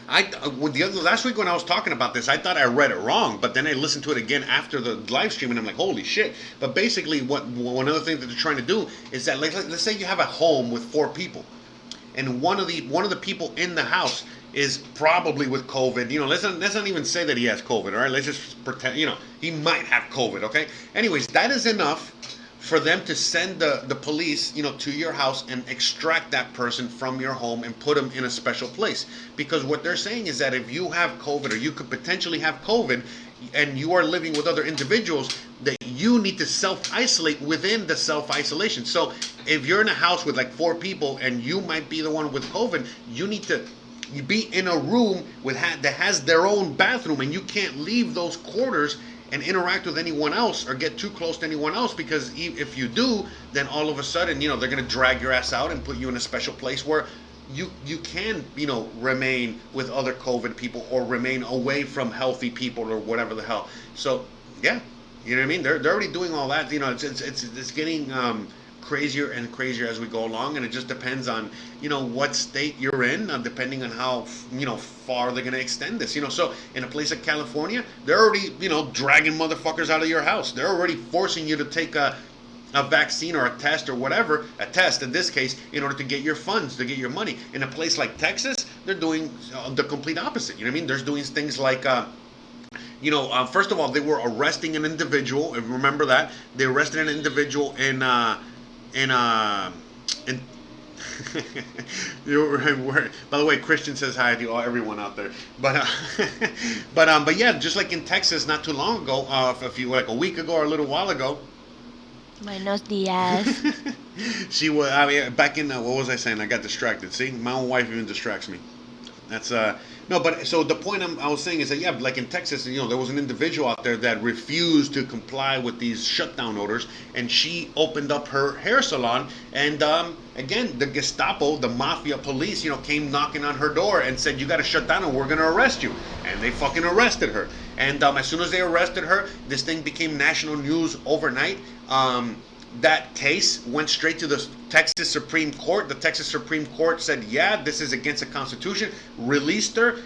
last week when I was talking about this, I thought I read it wrong, but then I listened to it again after the live stream, and I'm like, holy shit. But basically, one of the things that they're trying to do is that, let's say you have a home with 4 people, and one of the people in the house is probably with COVID. Let's not even say that he has COVID, all right? Let's just pretend, he might have COVID, okay? Anyways, that is enough for them to send the police, to your house and extract that person from your home and put them in a special place. Because what they're saying is that if you have COVID, or you could potentially have COVID, and you are living with other individuals, that you need to self-isolate within the self-isolation. So if you're in a house with like 4 people and you might be the one with COVID, you need to be in a room that has their own bathroom, and you can't leave those quarters and interact with anyone else or get too close to anyone else, because if you do, then all of a sudden, they're going to drag your ass out and put you in a special place where you can, remain with other COVID people, or remain away from healthy people, or whatever the hell. So, yeah, you know what I mean? They're already doing all that. It's getting crazier and crazier as we go along, and it just depends on what state you're in, depending on how far they're going to extend this. So in a place like California, they're already dragging motherfuckers out of your house. They're already forcing you to take a vaccine or a test or whatever, a test in this case, in order to get your funds, to get your money. In a place like Texas, they're doing the complete opposite. You know what I mean? They're doing things like first of all, they were arresting an individual. If you remember that, they arrested an individual in by the way, Christian says hi to everyone out there. But but yeah, just like in Texas, not too long ago, like a week ago or a little while ago. Buenos dias. She was. Back in what was I saying? I got distracted. See, my own wife even distracts me. That's no, but so the point I was saying is that, yeah, like in Texas, there was an individual out there that refused to comply with these shutdown orders, and she opened up her hair salon, and again, the Gestapo, the mafia police, came knocking on her door and said, you got to shut down or we're going to arrest you. And they fucking arrested her. And as soon as they arrested her, this thing became national news overnight. That case went straight to the Texas Supreme Court. The Texas Supreme Court said, yeah, this is against the Constitution, released her,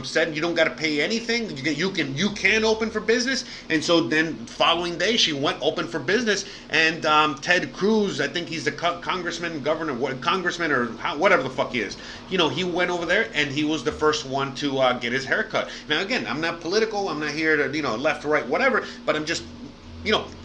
said you don't got to pay anything, you can open for business. And so then following day, she went open for business, and Ted Cruz, I think he's the congressman or whatever the fuck he is, he went over there, and he was the first one to get his hair cut. Now again, I'm not political, I'm not here to left, right, whatever, but I'm just,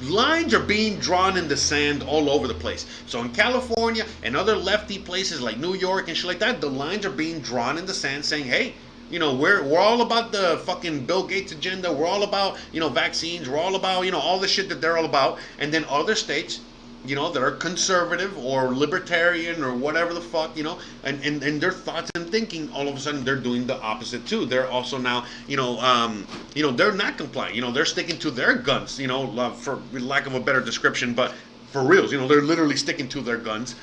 lines are being drawn in the sand all over the place. So in California and other lefty places like New York and shit like that, the lines are being drawn in the sand saying, hey, we're all about the fucking Bill Gates agenda. We're all about, vaccines. We're all about, all the shit that they're all about. And then other states, that are conservative or libertarian or whatever the fuck, and their thoughts and thinking, all of a sudden they're doing the opposite too. They're also now, they're not compliant. They're sticking to their guns, for lack of a better description, but for reals, they're literally sticking to their guns.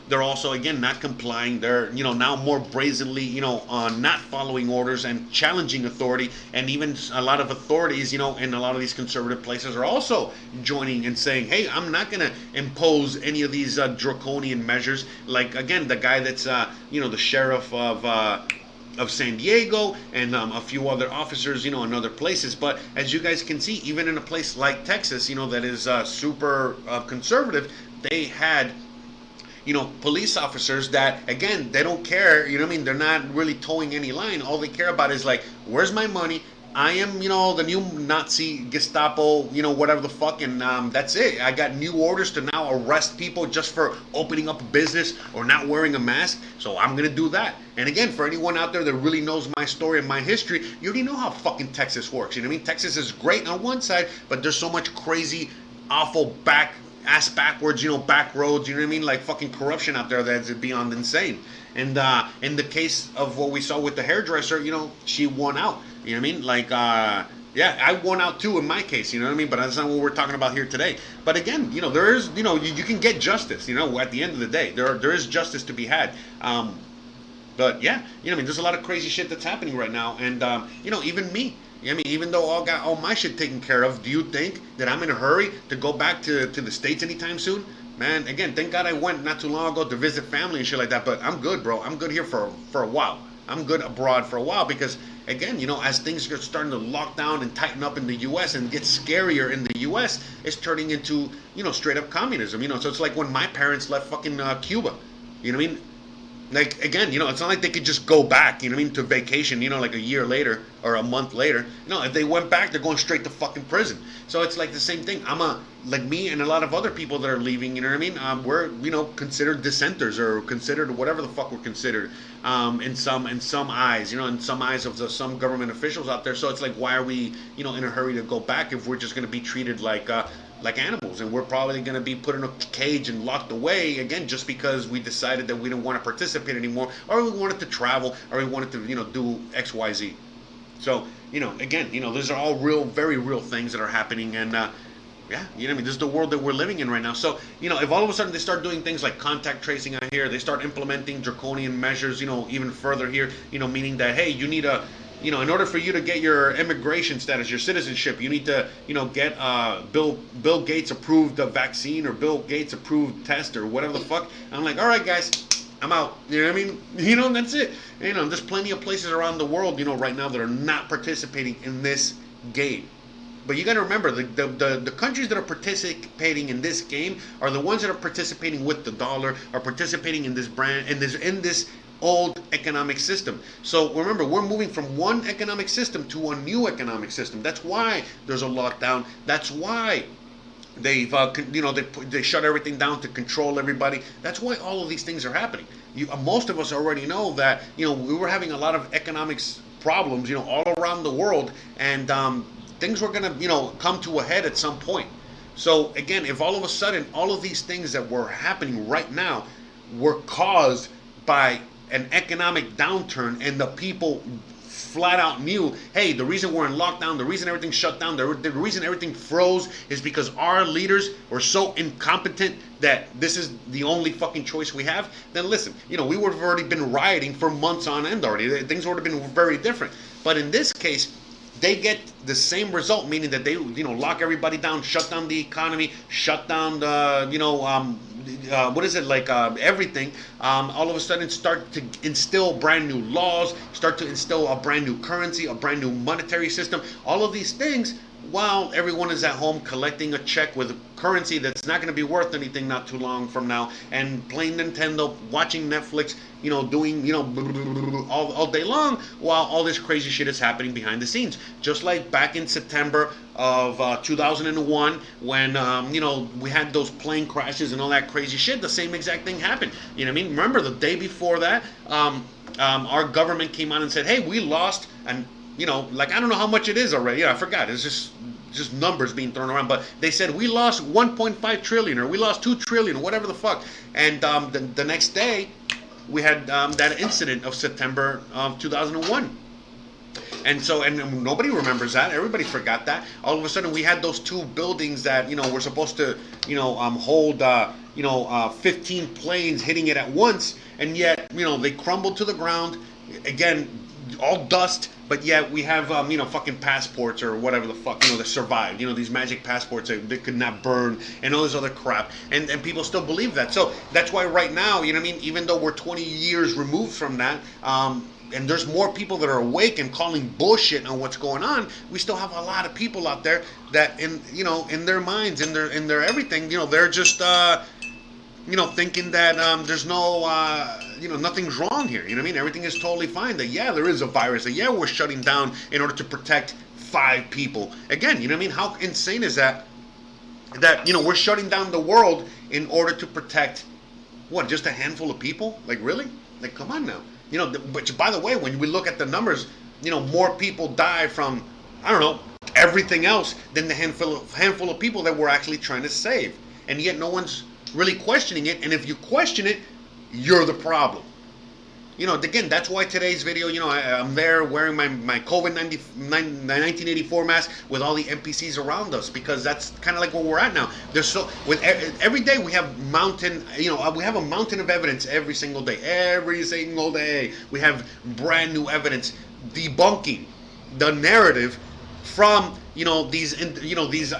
They're also, again, not complying. They're, now more brazenly, not following orders and challenging authority. And even a lot of authorities, in a lot of these conservative places are also joining and saying, hey, I'm not going to impose any of these draconian measures. Like, again, the guy that's, the sheriff of San Diego and a few other officers, in other places. But as you guys can see, even in a place like Texas, that is super conservative, they had, police officers that, again, they don't care, they're not really towing any line. All they care about is like, where's my money? I am, the new Nazi Gestapo, whatever the fuck, and that's it. I got new orders to now arrest people just for opening up a business or not wearing a mask, so I'm gonna do that. And again, for anyone out there that really knows my story and my history, you already know how fucking Texas works. Texas is great on one side, but there's so much crazy, awful ass backwards, back roads, like fucking corruption out there that's beyond insane. And in the case of what we saw with the hairdresser, she won out. Like, yeah, I won out too in my case, but that's not what we're talking about here today. But again, there is, you can get justice, at the end of the day. There is justice to be had. But yeah, there's a lot of crazy shit that's happening right now. And, even me, even though I got all my shit taken care of, do you think that I'm in a hurry to go back to the States anytime soon? Man, again, thank God I went not too long ago to visit family and shit like that. But I'm good, bro. I'm good here for a while. I'm good abroad for a while because, again, as things are starting to lock down and tighten up in the U.S. and get scarier in the U.S., it's turning into, straight up communism. So it's like when my parents left fucking Cuba. Like, again, it's not like they could just go back, to vacation, like a year later or a month later. If they went back, they're going straight to fucking prison. So it's like the same thing. Like me and a lot of other people that are leaving, we're, considered dissenters or considered whatever the fuck we're considered in some eyes, in some eyes of some government officials out there. So it's like, why are we, in a hurry to go back if we're just going to be treated like animals, and we're probably going to be put in a cage and locked away again just because we decided that we didn't want to participate anymore, or we wanted to travel, or we wanted to do XYZ. So again, those are all real, very real things that are happening. And yeah, this is the world that we're living in right now. So if all of a sudden they start doing things like contact tracing out here, they start implementing draconian measures, even further here, meaning that, hey, you need a in order for you to get your immigration status, your citizenship, you need to, get Bill Gates approved vaccine or Bill Gates approved test or whatever the fuck. I'm like, all right, guys, I'm out. That's it. There's plenty of places around the world, right now that are not participating in this game. But you got to remember, the countries that are participating in this game are the ones that are participating with the dollar, are participating in this brand, in this old economic system. So remember, we're moving from one economic system to a new economic system. That's why there's a lockdown. That's why they've they shut everything down to control everybody. That's why all of these things are happening. Most of us already know that we were having a lot of economics problems all around the world, and things were gonna come to a head at some point. So again, if all of a sudden all of these things that were happening right now were caused by an economic downturn, and the people flat out knew, hey, the reason we're in lockdown, the reason everything shut down, the reason everything froze is because our leaders were so incompetent that this is the only fucking choice we have, then listen, we would have already been rioting for months on end already. Things would have been very different. But in this case, they get the same result, meaning that they lock everybody down, shut down the economy, shut down the everything. All of a sudden start to instill brand new laws, start to instill a brand new currency, a brand new monetary system, all of these things, while everyone is at home collecting a check with currency that's not going to be worth anything not too long from now, and playing Nintendo, watching Netflix, doing all day long, while all this crazy shit is happening behind the scenes. Just like back in September of 2001, when we had those plane crashes and all that crazy shit, the same exact thing happened. Remember the day before that, our government came out and said, hey, we lost, and I don't know how much it is already. I forgot. It's just just numbers being thrown around, but they said we lost 1.5 trillion or we lost 2 trillion or whatever the fuck. And the next day, we had that incident of September of 2001. And so, and nobody remembers that. Everybody forgot that. All of a sudden, we had those two buildings that, you know, were supposed to, you know, hold, 15 planes hitting it at once. And yet, you know, they crumbled to the ground. Again, all dust. But yet, we have, fucking passports or whatever the fuck, you know, that survived. You know, these magic passports that could not burn and all this other crap. And people still believe that. So that's why right now, you know what I mean, even though we're 20 years removed from that, and there's more people that are awake and calling bullshit on what's going on, we still have a lot of people out there that in their minds, in their everything, you know, they're just thinking that there's no nothing's wrong here. You know what I mean? Everything is totally fine. That yeah, there is a virus. That yeah, we're shutting down in order to protect 5 people. Again, you know what I mean? How insane is that? That, you know, we're shutting down the world in order to protect what? Just a handful of people? Like really? Like come on now. You know, but by the way, when we look at the numbers, you know, more people die from, I don't know, everything else than the handful of people that we're actually trying to save. And yet no one's really questioning it. And if you question it, you're the problem. You know, again, that's why today's video, you know, I'm there wearing my Covid-1984 mask with all the NPCs around us, because that's kind of like where we're at now. There's so with every day we have we have a mountain of evidence every single day. Every single day we have brand new evidence debunking the narrative from these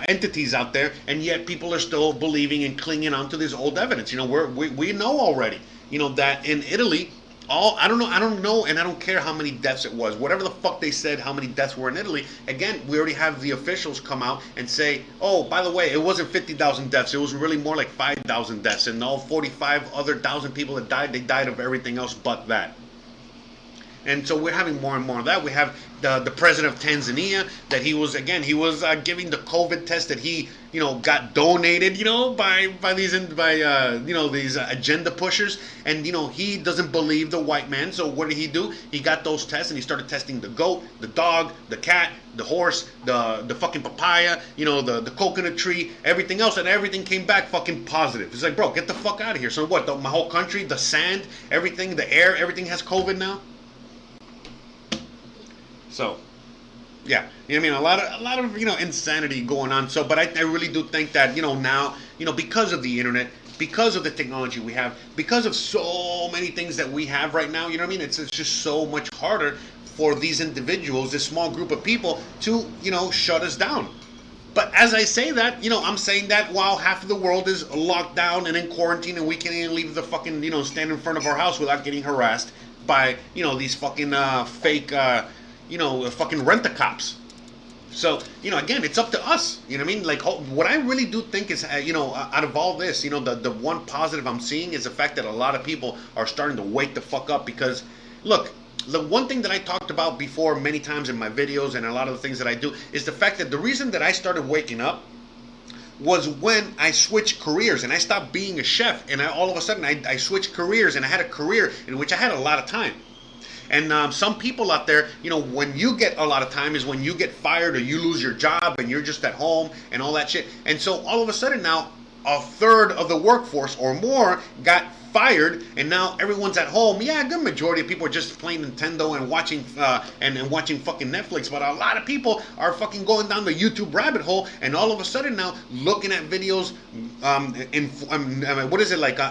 entities out there, and yet people are still believing and clinging on to this old evidence. You know, we know already, you know, that in Italy. I don't know, and I don't care how many deaths it was. Whatever the fuck they said, how many deaths were in Italy. Again, we already have the officials come out and say, oh, by the way, it wasn't 50,000 deaths. It was really more like 5,000 deaths. And all 45 other thousand people that died, they died of everything else but that. And so we're having more and more of that. We have the president of Tanzania, that he was giving the COVID test that he got donated by these agenda pushers, and he doesn't believe the white man. So what did he do? He got those tests and he started testing the goat, the dog, the cat, the horse, the fucking papaya, the coconut tree, everything else, and everything came back fucking positive. It's like, bro, get the fuck out of here. So what? My whole country, the sand, everything, the air, everything has COVID now. So, yeah, I mean, a lot of insanity going on. So, but I really do think that now because of the internet, because of the technology we have, because of so many things that we have right now, it's just so much harder for these individuals, this small group of people, to shut us down. But as I say that, I'm saying that while half of the world is locked down and in quarantine, and we can't even leave the fucking stand in front of our house without getting harassed by these fucking fake. Fucking rent-a-cops. So, again, it's up to us. You know what I mean? Like, what I really do think is, out of all this, the one positive I'm seeing is the fact that a lot of people are starting to wake the fuck up. Because, look, the one thing that I talked about before many times in my videos and a lot of the things that I do is the fact that the reason that I started waking up was when I switched careers and I stopped being a chef, and all of a sudden I switched careers, and I had a career in which I had a lot of time. And some people out there, when you get a lot of time is when you get fired or you lose your job and you're just at home and all that shit. And so all of a sudden now, a third of the workforce or more got fired, and now everyone's at home. Yeah, a good majority of people are just playing Nintendo and watching and watching fucking Netflix, but a lot of people are fucking going down the YouTube rabbit hole, and all of a sudden now looking at videos,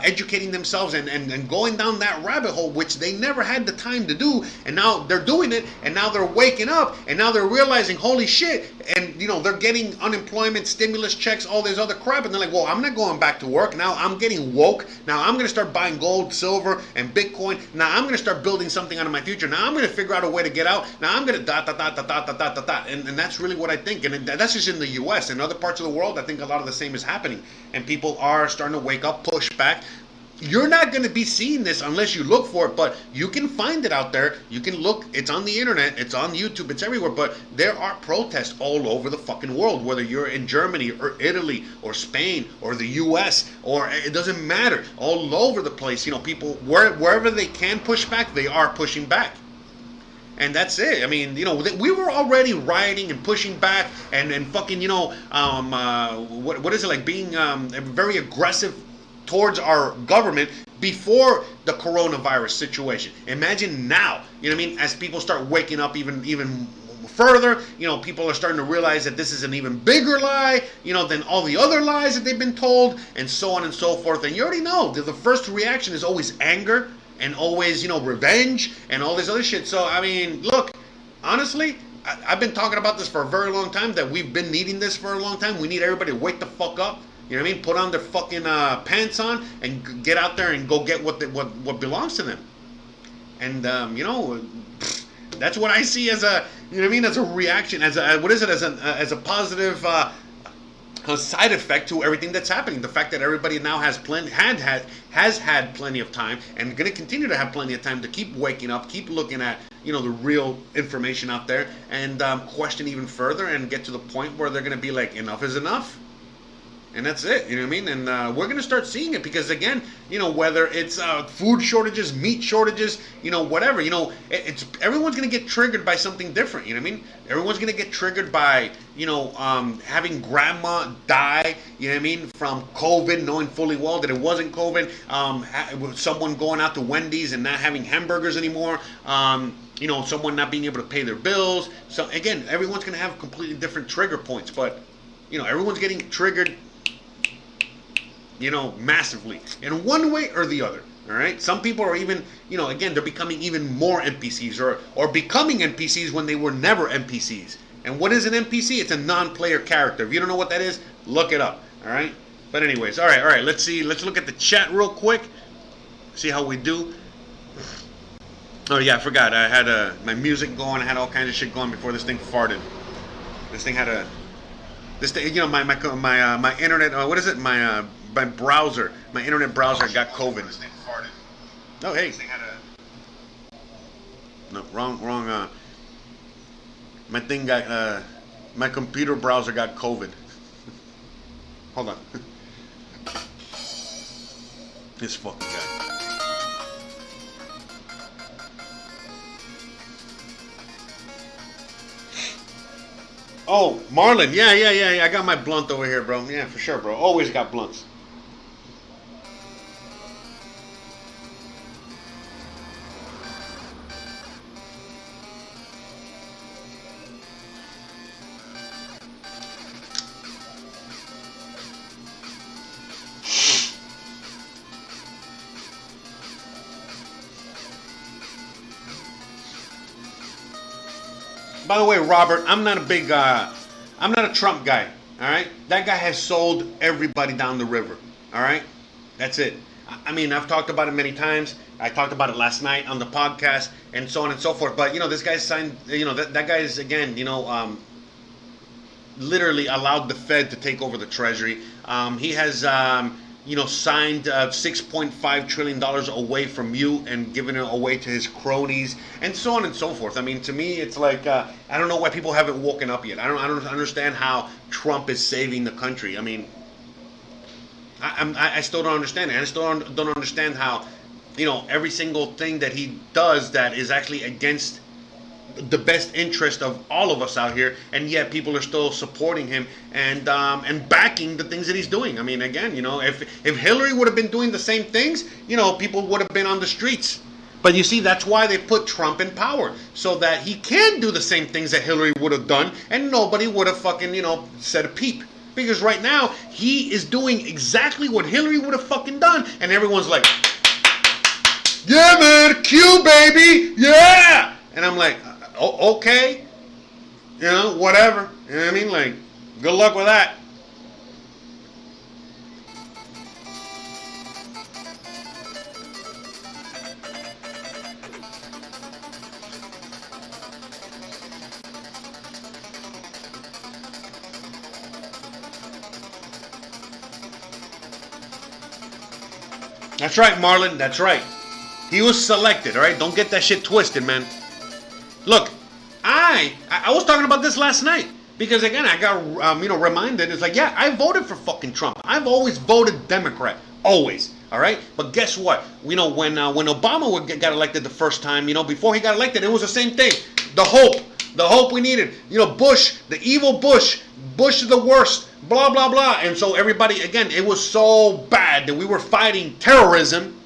educating themselves and going down that rabbit hole, which they never had the time to do, and now they're doing it, and now they're waking up, and now they're realizing, holy shit, and they're getting unemployment, stimulus checks, all this other crap, and they're like, well, I'm not going back to work. Now I'm getting woke. Now I'm going to start buying gold, silver, and Bitcoin. Now I'm going to start building something out of my future. Now I'm going to figure out a way to get out. Now I'm going to dot. And that's really what I think. And that's just in the U.S. In other parts of the world, I think a lot of the same is happening. And people are starting to wake up, push back. You're not going to be seeing this unless you look for it, but you can find it out there. You can look. It's on the internet. It's on YouTube. It's everywhere. But there are protests all over the fucking world, whether you're in Germany or Italy or Spain or the U.S. or it doesn't matter. All over the place, people, wherever they can push back, they are pushing back. and that's it. I mean, we were already rioting and pushing back and fucking, what is it, like being very aggressive towards our government before the coronavirus situation. Imagine now, as people start waking up even further, people are starting to realize that this is an even bigger lie, than all the other lies that they've been told, and so on and so forth. And you already know that the first reaction is always anger and always, revenge and all this other shit. So, I mean, look, honestly, I've been talking about this for a very long time, that we've been needing this for a long time. We need everybody to wake the fuck up. You know what I mean? Put on their fucking pants on and get out there and go get what belongs to them. And that's what I see as a as a reaction, as a positive a side effect to everything that's happening. The fact that everybody now has had plenty of time and going to continue to have plenty of time to keep waking up, keep looking at the real information out there, and question even further and get to the point where they're going to be like, enough is enough. And that's it, you know what I mean? And we're going to start seeing it because, again, whether it's food shortages, meat shortages, whatever, it's everyone's going to get triggered by something different, you know what I mean? Everyone's going to get triggered by, having grandma die, you know what I mean, from COVID, knowing fully well that it wasn't COVID, someone going out to Wendy's and not having hamburgers anymore, someone not being able to pay their bills. So, again, everyone's going to have completely different trigger points, but, everyone's getting triggered massively in one way or the other. All right. Some people are even, again, they're becoming even more NPCs or becoming NPCs when they were never NPCs. And what is an NPC? It's a non-player character. If you don't know what that is, look it up. All right. But anyways, all right. Let's see. Let's look at the chat real quick. See how we do. Oh yeah, I forgot. I had my music going. I had all kinds of shit going before this thing farted. This thing had a. This thing, my internet. What is it? My browser, my internet browser got COVID. Oh, hey. No, wrong. My thing got, my computer browser got COVID. Hold on. This fucking guy. Oh, Marlon. Yeah. I got my blunt over here, bro. Yeah, for sure, bro. Always got blunts. By the way, Robert, I'm not a Trump guy, all right? That guy has sold everybody down the river, all right? That's it. I mean, I've talked about it many times. I talked about it last night on the podcast and so on and so forth. But, this guy's signed, that guy is, again, literally allowed the Fed to take over the Treasury. He has, signed $6.5 trillion away from you and given it away to his cronies and so on and so forth. I mean, to me, it's like, I don't know why people haven't woken up yet. I don't understand how Trump is saving the country. I mean, I still don't understand it. I still don't understand how, every single thing that he does that is actually against the best interest of all of us out here, and yet people are still supporting him and backing the things that he's doing. I mean, again, if Hillary would have been doing the same things, people would have been on the streets. But you see, that's why they put Trump in power, so that he can do the same things that Hillary would have done, and nobody would have fucking, said a peep. Because right now, he is doing exactly what Hillary would have fucking done, and everyone's like, yeah, man, Q, baby, yeah! And I'm like, okay, whatever. You know what I mean? Like, good luck with that. That's right, Marlon. That's right. He was selected, all right? Don't get that shit twisted, man. Look, I was talking about this last night because, again, I got reminded. It's like, yeah, I voted for fucking Trump. I've always voted Democrat, always. All right, but guess what? When Obama got elected the first time, before he got elected, it was the same thing. The hope we needed. Bush, the evil Bush is the worst. Blah blah blah. And so everybody, again, it was so bad that we were fighting terrorism,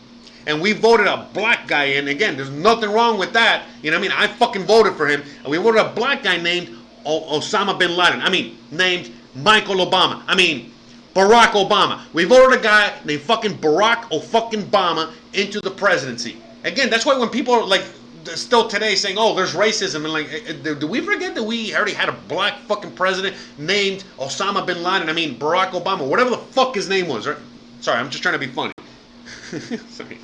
and we voted a black guy in. Again, there's nothing wrong with that. I fucking voted for him, and we voted a black guy named Osama bin Laden. Named Michael Obama. Barack Obama. We voted a guy named fucking Barack Obama into the presidency. Again, that's why when people are like still today saying, "Oh, there's racism," and do we forget that we already had a black fucking president named Osama bin Laden? Barack Obama, whatever the fuck his name was. Right? Sorry, I'm just trying to be funny. Sorry.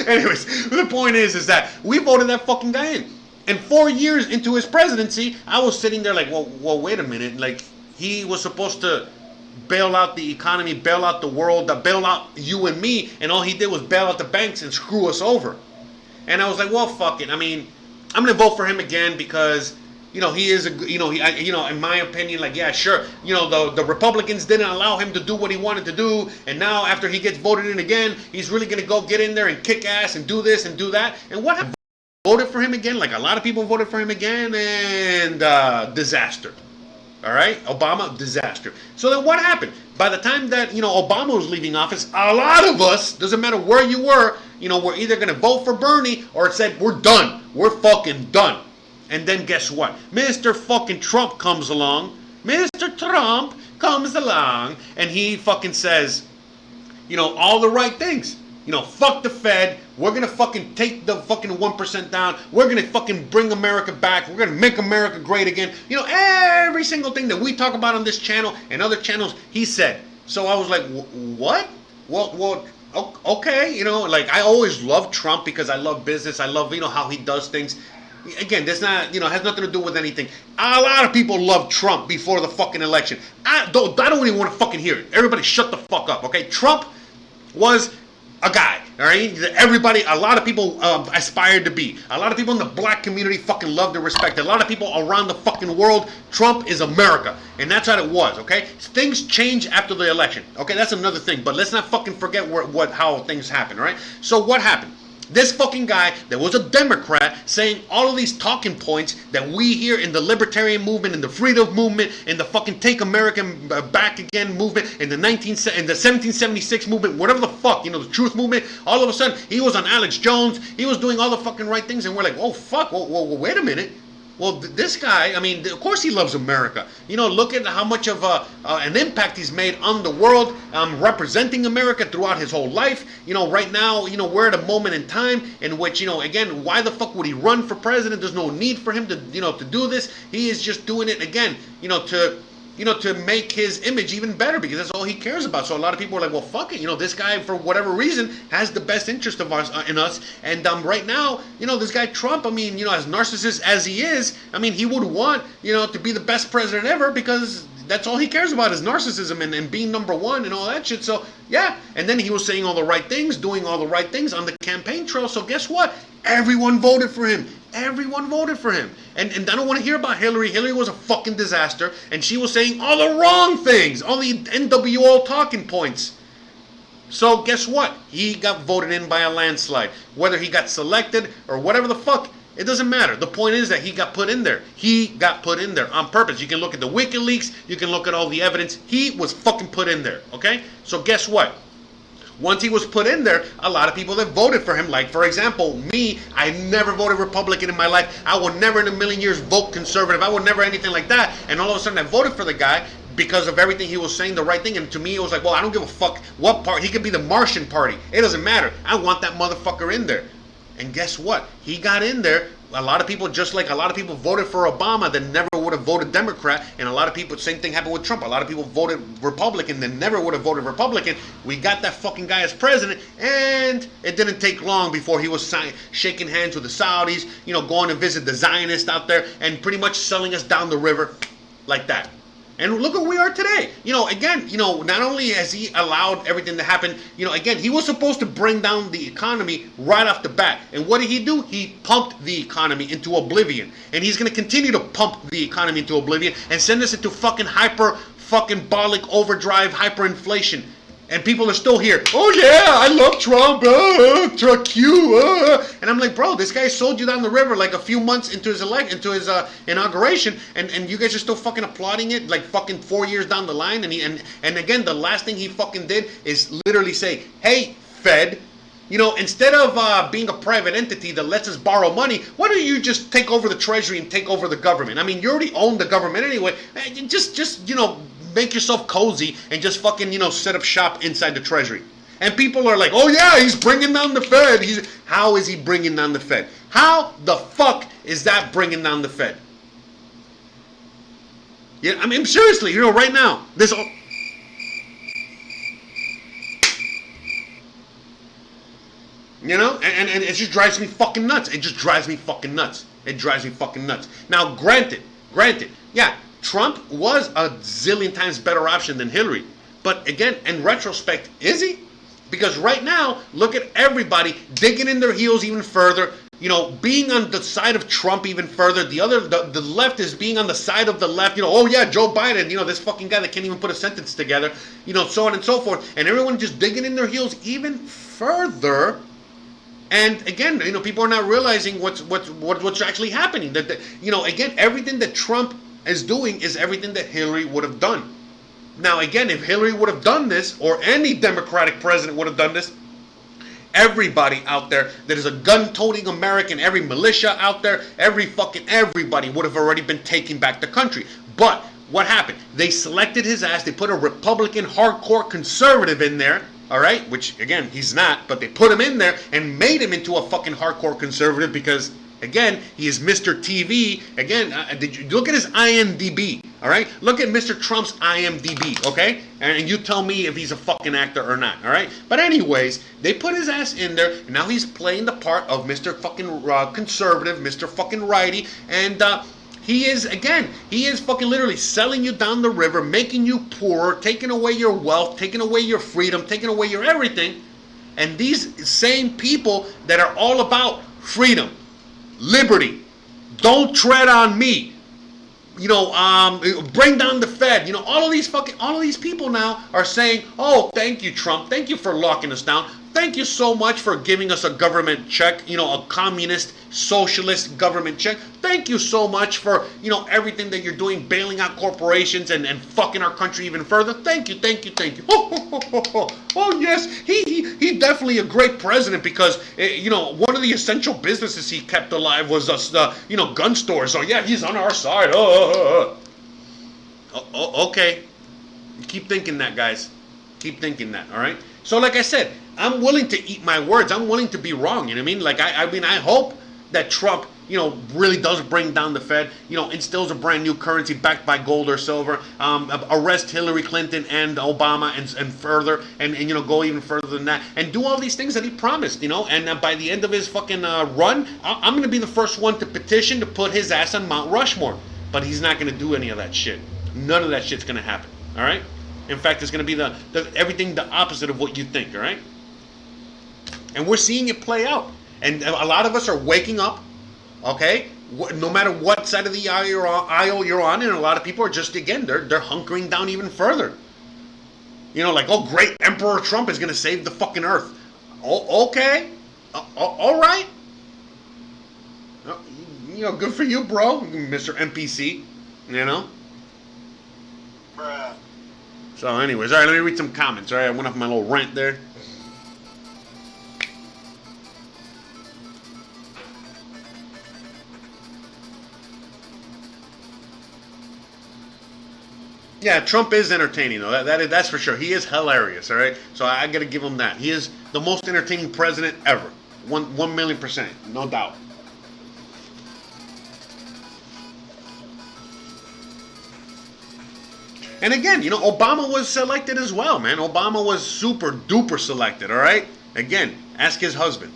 Anyways, the point is that we voted that fucking guy in. And 4 years into his presidency, I was sitting there like, well, wait a minute. Like, he was supposed to bail out the economy, bail out the world, bail out you and me, and all he did was bail out the banks and screw us over. And I was like, well, fuck it. I'm gonna vote for him again because, he is in my opinion, like, yeah, sure. The Republicans didn't allow him to do what he wanted to do, and now after he gets voted in again, he's really gonna go get in there and kick ass and do this and do that. And what happened? Voted for him again, like a lot of people voted for him again, and disaster. All right, Obama, disaster. So then what happened? By the time that Obama was leaving office, a lot of us, doesn't matter where you were, we're either going to vote for Bernie or it said we're done, we're fucking done. And then guess what? Mr. fucking Trump comes along. Mr. Trump comes along, and he fucking says, all the right things. Fuck the Fed. We're going to fucking take the fucking 1% down. We're going to fucking bring America back. We're going to make America great again. Every single thing that we talk about on this channel and other channels, he said. So I was like, what? Well, okay. I always loved Trump because I love business. I love, how he does things. Again, that's not, has nothing to do with anything. A lot of people love Trump before the fucking election. I don't even want to fucking hear it. Everybody shut the fuck up, okay? Trump was a guy, all right? Everybody, a lot of people aspired to be. A lot of people in the black community fucking loved and respected. A lot of people around the fucking world, Trump is America. And that's how it was, okay? Things change after the election, okay? That's another thing. But let's not fucking forget how things happen, all right? So what happened? This fucking guy that was a Democrat saying all of these talking points that we hear in the libertarian movement, in the freedom movement, in the fucking Take American Back Again movement, in the 1776 movement, whatever the fuck, the truth movement. All of a sudden, he was on Alex Jones. He was doing all the fucking right things, and we're like, oh fuck, well wait a minute. Well, this guy, of course he loves America. Look at how much of an impact he's made on the world, representing America throughout his whole life. Right now, we're at a moment in time in which, again, why the fuck would he run for president? There's no need for him to, to do this. He is just doing it, again, to make his image even better because that's all he cares about. So a lot of people are like, well, fuck it. This guy, for whatever reason, has the best interest of us in us. And right now, this guy Trump, as narcissist as he is, he would want, to be the best president ever because that's all he cares about is narcissism and being number one and all that shit. So, yeah. And then he was saying all the right things, doing all the right things on the campaign trail. So guess what? Everyone voted for him. Everyone voted for him. And I don't want to hear about Hillary. Hillary was a fucking disaster. And she was saying all the wrong things. All the NWO talking points. So guess what? He got voted in by a landslide. Whether he got selected or whatever the fuck, it doesn't matter. The point is that he got put in there. He got put in there on purpose. You can look at the WikiLeaks. You can look at all the evidence. He was fucking put in there. Okay? So guess what? Once he was put in there, a lot of people that voted for him, like, for example, me, I never voted Republican in my life. I would never in a million years vote conservative. I would never anything like that. And all of a sudden I voted for the guy because of everything he was saying, the right thing. And to me, it was like, well, I don't give a fuck what part. He could be the Martian Party. It doesn't matter. I want that motherfucker in there. And guess what? He got in there. A lot of people, just like a lot of people voted for Obama that never would have voted Democrat, and a lot of people, same thing happened with Trump. A lot of people voted Republican that never would have voted Republican. We got that fucking guy as president, and it didn't take long before he was shaking hands with the Saudis, going to visit the Zionists out there, and pretty much selling us down the river like that. And look where we are today. Again, not only has he allowed everything to happen, again, he was supposed to bring down the economy right off the bat. And what did he do? He pumped the economy into oblivion. And he's going to continue to pump the economy into oblivion and send us into fucking hyper fucking bolic overdrive hyperinflation. And people are still here. Oh yeah, I love Trump. Truck you. And I'm like, bro, this guy sold you down the river like a few months into his inauguration, and you guys are still fucking applauding it like fucking 4 years down the line. And again, the last thing he fucking did is literally say, hey, Fed, instead of being a private entity that lets us borrow money, why don't you just take over the treasury and take over the government? I mean, you already own the government anyway. Just make yourself cozy and just fucking, set up shop inside the treasury. And people are like, oh yeah, he's bringing down the Fed. How is he bringing down the Fed? How the fuck is that bringing down the Fed? Yeah, I mean, seriously, right now, this... and it just drives me fucking nuts. It just drives me fucking nuts. It drives me fucking nuts. Now, granted, yeah, Trump was a zillion times better option than Hillary. But again, in retrospect, is he? Because right now, look at everybody digging in their heels even further, being on the side of Trump even further. The left is being on the side of the left. Oh yeah, Joe Biden, this fucking guy that can't even put a sentence together, so on and so forth. And everyone just digging in their heels even further. And again, people are not realizing what's actually happening. That again, everything that Trump is doing is everything that Hillary would have done. Now, again, if Hillary would have done this, or any Democratic president would have done this, everybody out there that is a gun-toting American, every militia out there, everybody would have already been taking back the country. But what happened? They selected his ass. They put a Republican hardcore conservative in there. All right, which again, he's not, but they put him in there and made him into a fucking hardcore conservative because, again, he is Mr. TV. Again, did you look at his IMDb? All right, look at Mr. Trump's IMDb, okay? And you tell me if he's a fucking actor or not, all right? But anyways, they put his ass in there, and now he's playing the part of Mr. fucking conservative, Mr. fucking righty, and he is fucking literally selling you down the river, making you poorer, taking away your wealth, taking away your freedom, taking away your everything. And these same people that are all about freedom, liberty, don't tread on me, bring down the Fed, all of these people now are saying, oh, thank you, Trump, thank you for locking us down. Thank you so much for giving us a government check, a communist, socialist government check. Thank you so much for, everything that you're doing, bailing out corporations and fucking our country even further. Thank you. Oh, yes, he definitely a great president because, one of the essential businesses he kept alive was us, gun stores. So, yeah, he's on our side. Okay. Keep thinking that, guys. Keep thinking that, all right? So, like I said, I'm willing to eat my words. I'm willing to be wrong. You know what I mean? Like, I hope that Trump, really does bring down the Fed, instills a brand new currency backed by gold or silver, arrest Hillary Clinton and Obama and further, and go even further than that, and do all these things that he promised, and by the end of his fucking run, I'm going to be the first one to petition to put his ass on Mount Rushmore. But he's not going to do any of that shit. None of that shit's going to happen. All right? In fact, it's going to be everything the opposite of what you think. All right? And we're seeing it play out. And a lot of us are waking up, okay? No matter what side of the aisle you're on, and a lot of people are just, again, they're hunkering down even further. Like, oh, great, Emperor Trump is going to save the fucking earth. Oh, okay. All right. Good for you, bro, Mr. NPC, Bruh. So anyways, all right, let me read some comments, all right? I went off my little rant there. Yeah, Trump is entertaining, though. That's for sure. He is hilarious, all right? So I got to give him that. He is the most entertaining president ever. 1,000,000%, no doubt. And again, Obama was selected as well, man. Obama was super duper selected, all right? Again, ask his husband.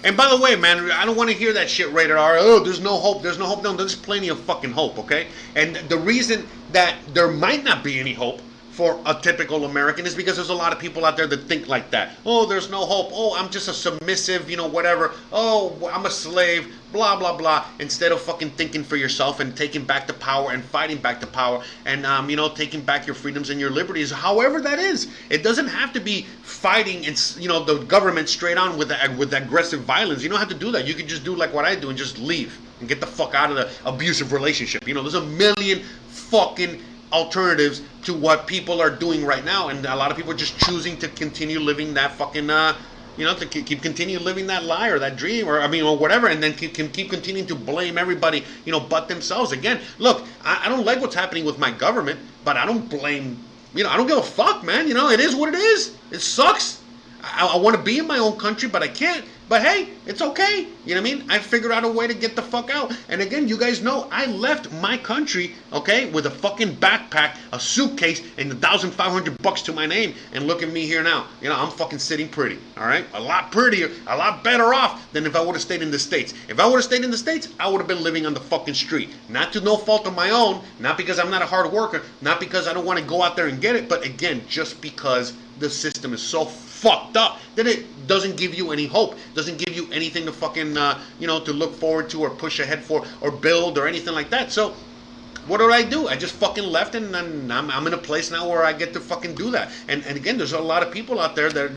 And by the way, man, I don't want to hear that shit rated R. Oh, there's no hope. There's no hope. No, there's plenty of fucking hope, okay? And the reason that there might not be any hope for a typical American is because there's a lot of people out there that think like that. Oh, there's no hope. Oh, I'm just a submissive, whatever. Oh, I'm a slave, blah, blah, blah. Instead of fucking thinking for yourself and taking back the power and fighting back the power and, taking back your freedoms and your liberties, however that is. It doesn't have to be fighting and, the government straight on with aggressive violence. You don't have to do that. You can just do like what I do and just leave and get the fuck out of the abusive relationship. There's a million fucking alternatives to what people are doing right now, and a lot of people are just choosing to continue living that fucking to continue living that lie or that dream or whatever, and then keep continuing to blame everybody but themselves. Again, look, I don't like what's happening with my government, but I don't blame, I don't give a fuck, man. It is what it is. It sucks. I want to be in my own country, but I can't. But hey, it's okay. You know what I mean? I figured out a way to get the fuck out. And again, you guys know I left my country, okay, with a fucking backpack, a suitcase, and $1,500 to my name. And look at me here now. I'm fucking sitting pretty. All right, a lot prettier, a lot better off than if I would have stayed in the States. If I would have stayed in the States, I would have been living on the fucking street. Not to no fault of my own. Not because I'm not a hard worker. Not because I don't want to go out there and get it. But again, just because the system is so fucked up that it doesn't give you any hope, doesn't give you anything to fucking to look forward to or push ahead for or build or anything like that. So what do? I just fucking left, and I'm in a place now where I get to fucking do that. And again, there's a lot of people out there that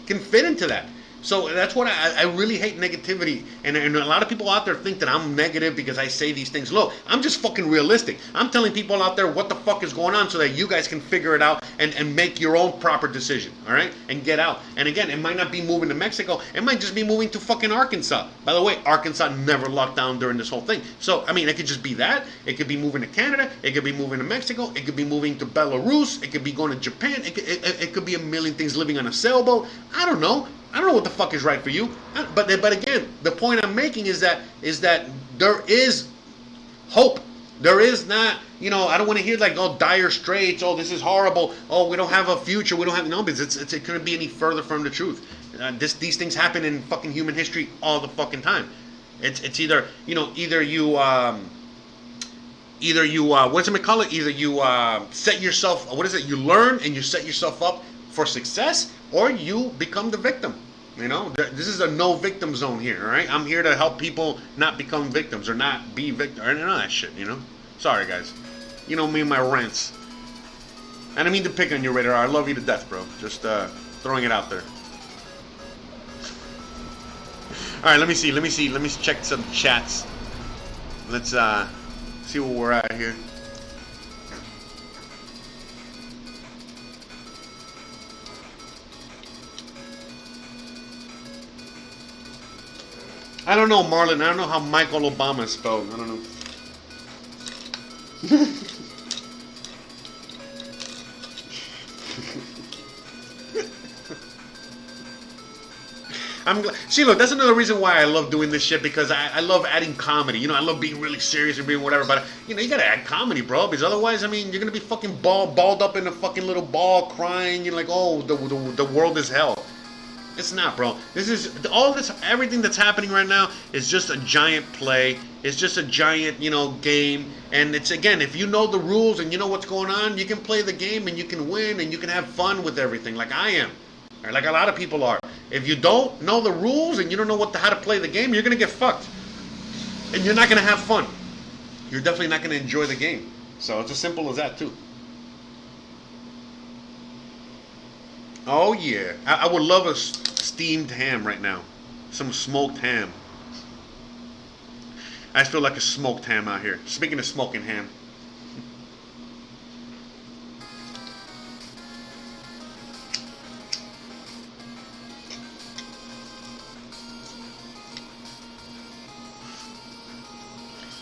can fit into that. So that's what I really hate negativity. And a lot of people out there think that I'm negative because I say these things. Look, I'm just fucking realistic. I'm telling people out there what the fuck is going on so that you guys can figure it out and make your own proper decision, all right? And get out. And again, it might not be moving to Mexico. It might just be moving to fucking Arkansas. By the way, Arkansas never locked down during this whole thing. So, it could just be that. It could be moving to Canada. It could be moving to Mexico. It could be moving to Belarus. It could be going to Japan. It could be a million things, living on a sailboat. I don't know. I don't know what the fuck is right for you, but again, the point I'm making is that there is hope. There is not, I don't want to hear like, oh, dire straits, oh, this is horrible, oh, we don't have a future, we don't have, no, because it couldn't be any further from the truth. These things happen in fucking human history all the fucking time. It's either you what's it call it? Either you set yourself, you learn and you set yourself up for success, or you become the victim. This is a no victim zone here, all right? I'm here to help people not become victims or not be victims or none of that shit, Sorry, guys. Me and my rants. I don't mean to pick on you, Radar. I love you to death, bro. Just throwing it out there. All right, let me see. Let me check some chats. Let's see where we're at here. I don't know, Marlon. I don't know how Michael Obama is spelled. I don't know. I'm glad. See, look, that's another reason why I love doing this shit, because I love adding comedy. I love being really serious and being whatever, but you gotta add comedy, bro, because otherwise, you're gonna be fucking balled up in a fucking little ball, crying. You're like, oh, the world is hell. It's not, bro. Everything that's happening right now is just a giant play. It's just a giant, game. And it's, again, if you know the rules and you know what's going on, you can play the game and you can win and you can have fun with everything, like I am, or like a lot of people are. If you don't know the rules and you don't know how to play the game, you're gonna get fucked, and you're not gonna have fun. You're definitely not gonna enjoy the game. So it's as simple as that too. Oh yeah, I would love a steamed ham right now. Some smoked ham. I feel like a smoked ham out here. Speaking of smoking ham.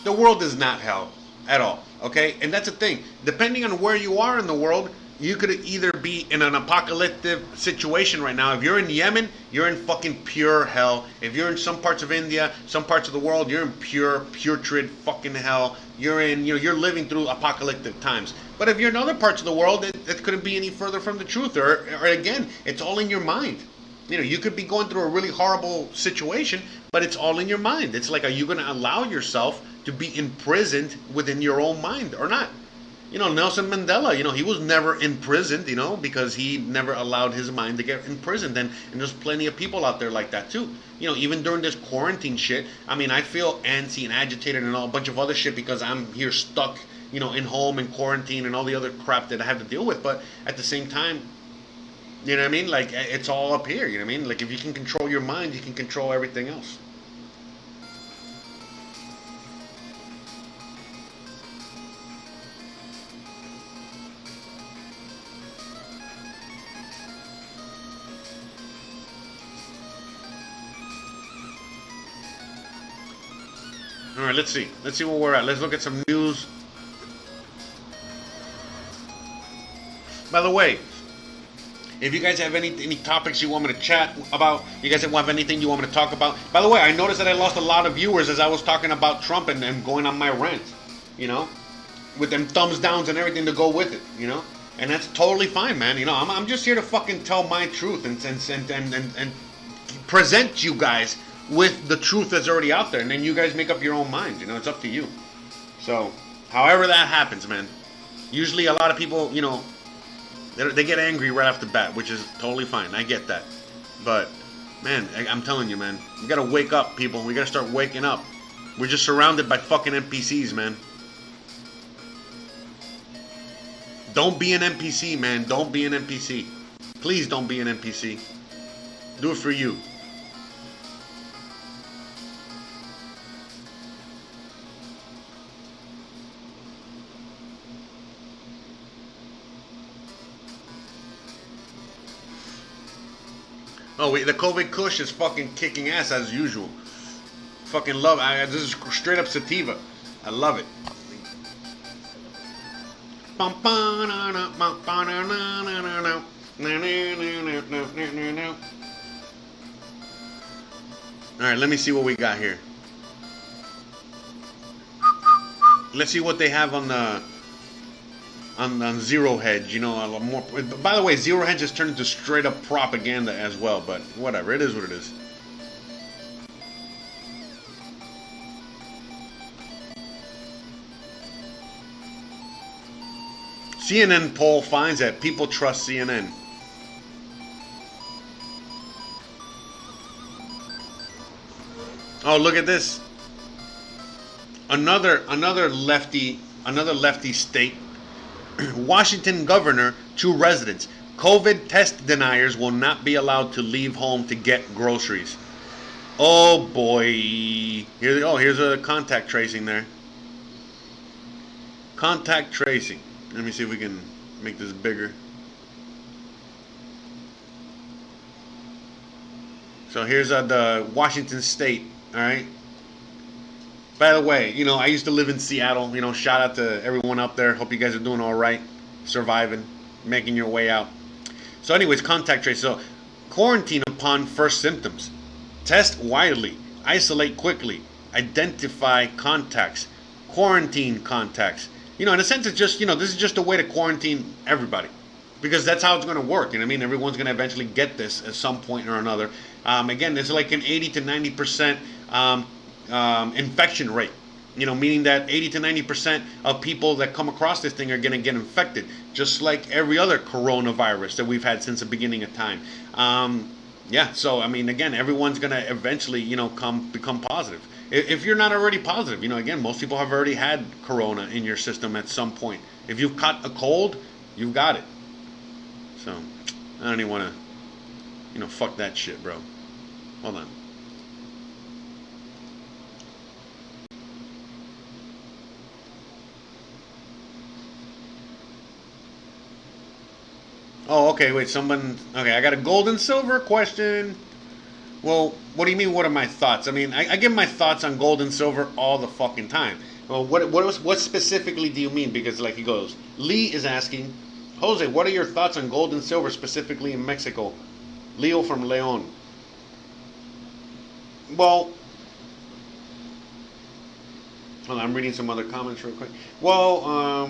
The world is not hell at all, okay? And that's the thing. Depending on where you are in the world, you could either be in an apocalyptic situation right now. If you're in Yemen, you're in fucking pure hell. If you're in some parts of India, some parts of the world, you're in putrid fucking hell. You're living through apocalyptic times. But if you're in other parts of the world, it couldn't be any further from the truth. Or again, it's all in your mind. You know, you could be going through a really horrible situation, but it's all in your mind. It's like, are you going to allow yourself to be imprisoned within your own mind or not? You know, Nelson Mandela, you know, he was never imprisoned, you know, because he never allowed his mind to get imprisoned. And there's plenty of people out there like that too. You know, even during this quarantine shit, I mean, I feel antsy and agitated and all a bunch of other shit because I'm here stuck, you know, in home and quarantine and all the other crap that I have to deal with. But at the same time, you know what I mean? Like, it's all up here, you know what I mean? Like, if you can control your mind, you can control everything else. All right, let's see. Let's see where we're at. Let's look at some news. By the way, if you guys have any topics you want me to chat about, you guys have anything you want me to talk about. By the way, I noticed that I lost a lot of viewers as I was talking about Trump and going on my rant, you know, with them thumbs downs and everything to go with it, you know, and that's totally fine, man. You know, I'm just here to fucking tell my truth and present you guys with the truth that's already out there, and then you guys make up your own minds. You know, it's up to you. So, however that happens, man. Usually, a lot of people, you know, they get angry right off the bat, which is totally fine. I get that. But, man, I'm telling you, man, we gotta wake up, people. We gotta start waking up. We're just surrounded by fucking NPCs, man. Don't be an NPC, man. Don't be an NPC. Please don't be an NPC. Do it for you. Oh, wait, the COVID Kush is fucking kicking ass as usual. Fucking love it. This is straight up sativa. I love it. Alright, let me see what we got here. Let's see what they have on the on Zero Hedge, you know, a lot more. By the way, Zero Hedge has turned into straight up propaganda as well, but whatever, it is what it is. CNN poll finds that people trust CNN. Oh, look at this. Another lefty state. Washington governor to residents. COVID test deniers will not be allowed to leave home to get groceries. Oh boy. Here's a contact tracing there. Contact tracing. Let me see if we can make this bigger. So here's the Washington state, all right? By the way, you know, I used to live in Seattle. You know, shout out to everyone up there. Hope you guys are doing all right, surviving, making your way out. So anyways, contact trace. So quarantine upon first symptoms. Test widely. Isolate quickly. Identify contacts. Quarantine contacts. You know, in a sense, it's just, you know, this is just a way to quarantine everybody. Because that's how it's going to work. You know what I mean? Everyone's going to eventually get this at some point or another. Again, there's like an 80 to 90% infection rate, you know, meaning that 80 to 90% of people that come across this thing are going to get infected, just like every other coronavirus that we've had since the beginning of time. Yeah, so I mean, again, everyone's going to eventually, you know, become positive. If you're not already positive, you know, again, most people have already had corona in your system at some point. If you've caught a cold, you've got it. So I don't even want to, you know, fuck that shit, bro. Hold on. Oh, okay, wait, okay, I got a gold and silver question. Well, what do you mean, what are my thoughts? I mean, I give my thoughts on gold and silver all the fucking time. Well, what specifically do you mean? Because, like, he goes, Lee is asking, Jose, what are your thoughts on gold and silver, specifically in Mexico? Leo from Leon. Well, hold on, I'm reading some other comments real quick. Well,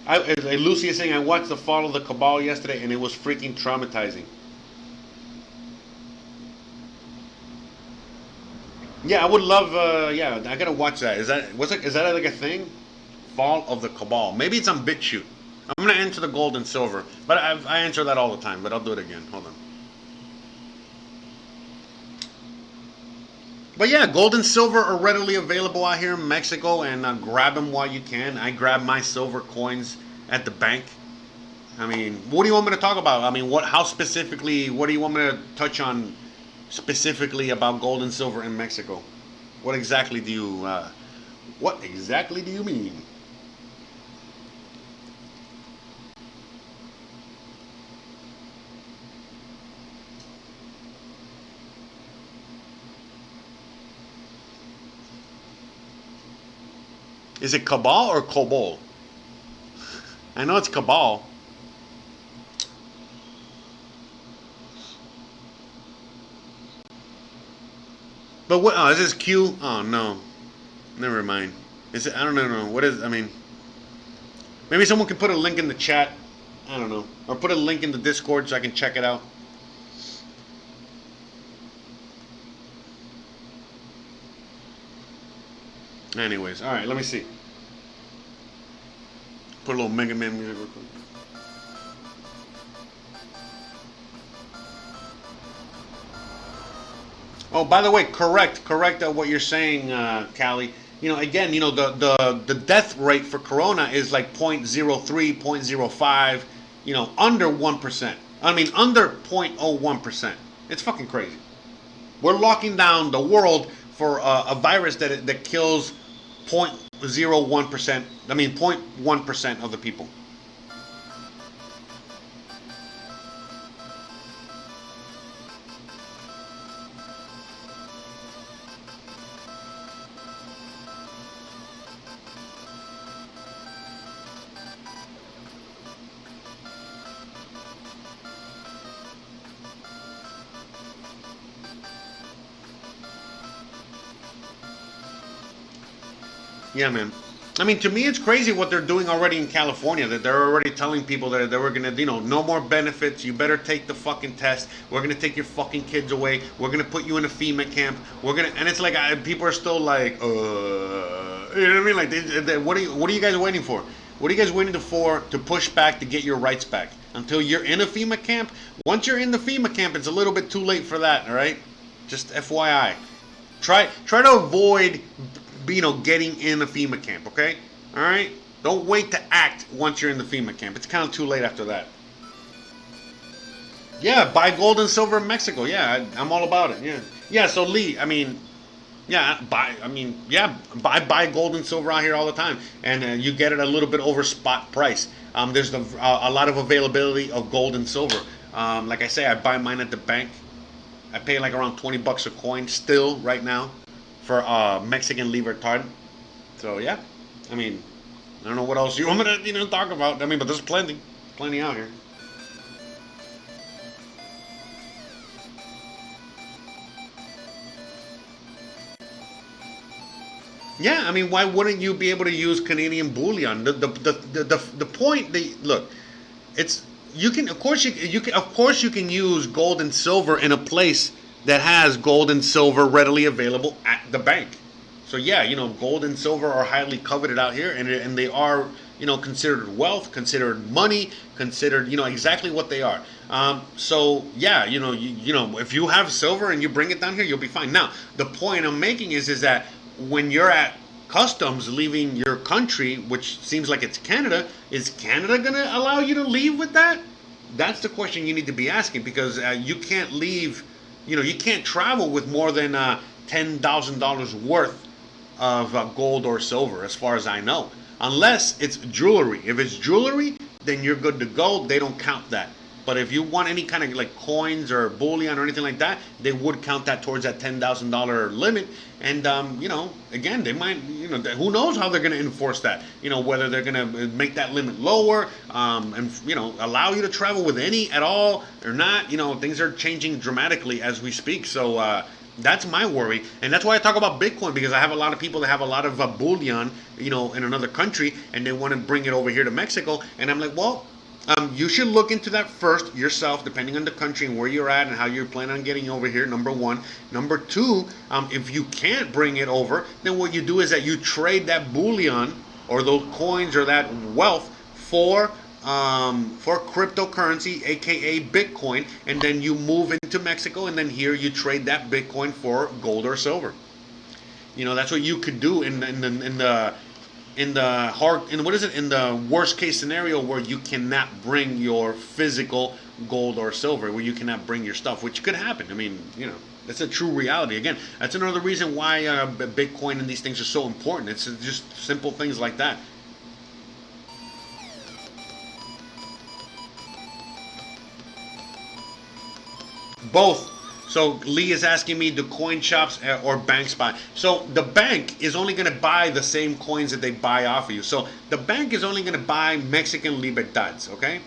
Lucy is saying, I watched The Fall of the Cabal yesterday, and it was freaking traumatizing. Yeah, I would love. Yeah, I gotta watch that. Is that like a thing? Fall of the Cabal. Maybe it's on BitChute. I'm gonna enter the gold and silver, but I answer that all the time. But I'll do it again. Hold on. But yeah, gold and silver are readily available out here in Mexico, and grab them while you can. I grab my silver coins at the bank. I mean, what do you want me to talk about? I mean, how specifically? What do you want me to touch on specifically about gold and silver in Mexico? What exactly do you? What exactly do you mean? Is it cabal or cobol? I know it's cabal. But what? Oh, is this Q? Oh no, never mind. Is it? I don't know. What is? I mean, maybe someone can put a link in the chat. I don't know, or put a link in the Discord so I can check it out. Anyways, all right. Let me see. Put a little Mega Man music real quick. Oh, by the way, correct what you're saying, Callie. You know, again, you know, the death rate for Corona is like 0.03, 0.05, you know, under 1%. I mean, under 0.01%. It's fucking crazy. We're locking down the world for a virus that kills 0.01%. I mean, 0.1% of the people. Yeah, man. I mean, to me, it's crazy what they're doing already in California. That they're already telling people that they were gonna, you know, no more benefits. You better take the fucking test. We're gonna take your fucking kids away. We're gonna put you in a FEMA camp. We're gonna, and it's like people are still like, you know what I mean? Like, what are you guys waiting for? What are you guys waiting for to push back to get your rights back? Until you're in a FEMA camp. Once you're in the FEMA camp, it's a little bit too late for that. All right, just FYI. Try to avoid, you know, getting in a FEMA camp, okay? All right? Don't wait to act once you're in the FEMA camp. It's kind of too late after that. Yeah, buy gold and silver in Mexico. Yeah, I'm all about it. Yeah. Yeah, so Lee, I mean, yeah, buy gold and silver out here all the time, and you get it a little bit over spot price. There's a lot of availability of gold and silver. Like I say, I buy mine at the bank. I pay like around $20 a coin still right now for Mexican Libertad. So yeah, I mean, I don't know what else you want me to, you know, talk about. I mean, but there's plenty out here. Yeah, I mean, why wouldn't you be able to use Canadian bullion? The point, look, it's, you can, of course you can use gold and silver in a place that has gold and silver readily available at the bank. So yeah, you know, gold and silver are highly coveted out here, and they are, you know, considered wealth, considered money, considered, you know, exactly what they are. So yeah, you know, if you have silver and you bring it down here, you'll be fine. Now, the point I'm making is that when you're at customs leaving your country, which seems like it's Canada, is Canada going to allow you to leave with that? That's the question you need to be asking, because you can't leave, you know, you can't travel with more than $10,000 worth of gold or silver, as far as I know, unless it's jewelry. If it's jewelry, then you're good to go. They don't count that. But if you want any kind of like coins or bullion or anything like that, they would count that towards that $10,000 limit. And you know, again, they might, you know, who knows how they're going to enforce that? You know, whether they're going to make that limit lower, and you know, allow you to travel with any at all or not. You know, things are changing dramatically as we speak. So that's my worry, and that's why I talk about Bitcoin, because I have a lot of people that have a lot of bullion, you know, in another country, and they want to bring it over here to Mexico, and I'm like, well, You should look into that first yourself, depending on the country and where you're at and how you're planning on getting over here. Number one. Number two, if you can't bring it over, then what you do is that you trade that bullion or those coins or that wealth for cryptocurrency, aka Bitcoin, and then you move into Mexico, and then here you trade that Bitcoin for gold or silver. You know, that's what you could do in the worst case scenario where you cannot bring your physical gold or silver, where you cannot bring your stuff, which could happen. I mean, you know, that's a true reality. Again, that's another reason why Bitcoin and these things are so important. It's just simple things like that. Both. So Lee is asking me, do coin shops or banks buy? So the bank is only going to buy the same coins that they buy off of you. So the bank is only going to buy Mexican libertades, okay?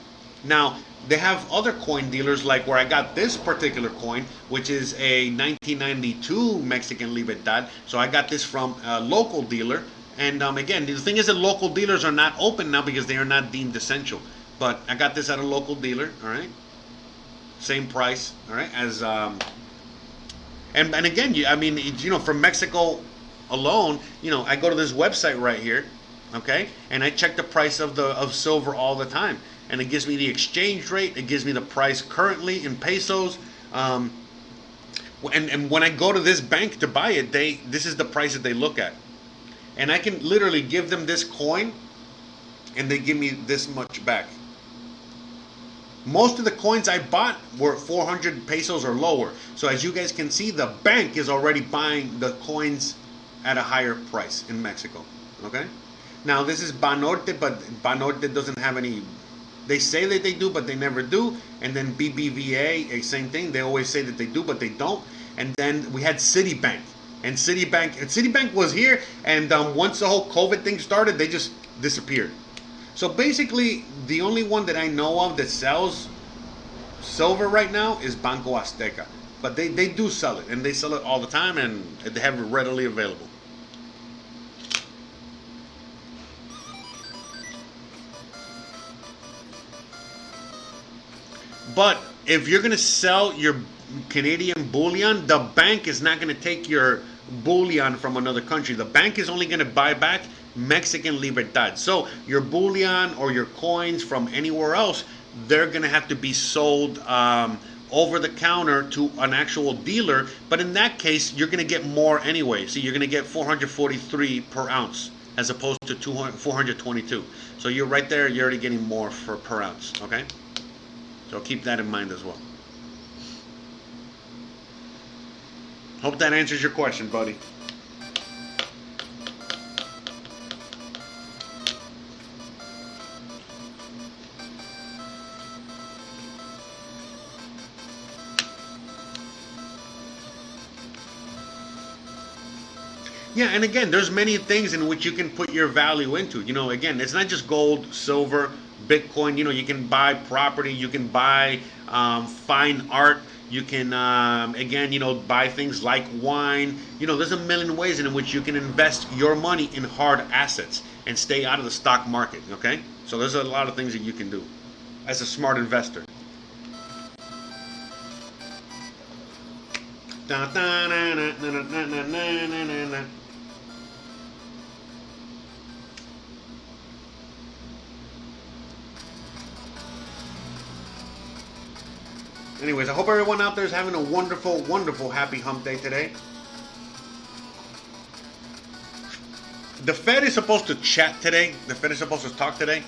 Now, they have other coin dealers, like where I got this particular coin, which is a 1992 Mexican libertad. So I got this from a local dealer. And again, the thing is that local dealers are not open now because they are not deemed essential. But I got this at a local dealer, all right? Same price, all right, as and again, I mean, you know, from Mexico alone, you know, I go to this website right here, okay, and I check the price of silver all the time, and it gives me the exchange rate, it gives me the price currently in pesos, and when I go to this bank to buy it, this is the price that they look at, and I can literally give them this coin, and they give me this much back. Most of the coins I bought were 400 pesos or lower. So as you guys can see, the bank is already buying the coins at a higher price in Mexico. Okay? Now this is Banorte, but Banorte doesn't have any. They say that they do, but they never do. And then BBVA, same thing. They always say that they do, but they don't. And then we had Citibank. And Citibank was here, and once the whole COVID thing started, they just disappeared. So basically, the only one that I know of that sells silver right now is Banco Azteca. But they do sell it, and they sell it all the time, and they have it readily available. But if you're going to sell your Canadian bullion, the bank is not going to take your bullion from another country. The bank is only going to buy back Mexican libertad. So your bullion or your coins from anywhere else, they're going to have to be sold over the counter to an actual dealer. But in that case, you're going to get more anyway. So you're going to get 443 per ounce as opposed to 422. So you're right there. You're already getting more per ounce. Okay. So keep that in mind as well. Hope that answers your question, buddy. Yeah, and again, there's many things in which you can put your value into. You know, again, it's not just gold, silver, Bitcoin. You know, you can buy property, you can buy fine art, you can, again, you know, buy things like wine. You know, there's a million ways in which you can invest your money in hard assets and stay out of the stock market, okay? So there's a lot of things that you can do as a smart investor. Anyways, I hope everyone out there is having a wonderful, wonderful, happy hump day today. The Fed is supposed to chat today. The Fed is supposed to talk today.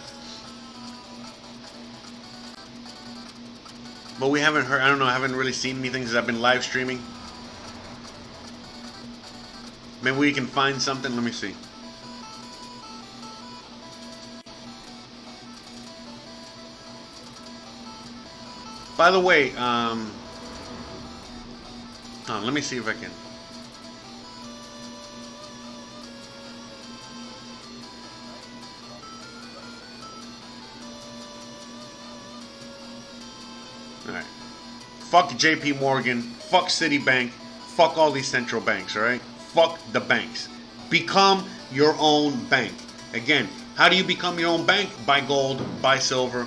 But we haven't heard, I don't know, I haven't really seen anything since I've been live streaming. Maybe we can find something. Let me see. By the way, let me see if I can. Alright. Fuck JP Morgan. Fuck Citibank. Fuck all these central banks, alright? Fuck the banks. Become your own bank. Again, how do you become your own bank? Buy gold, buy silver,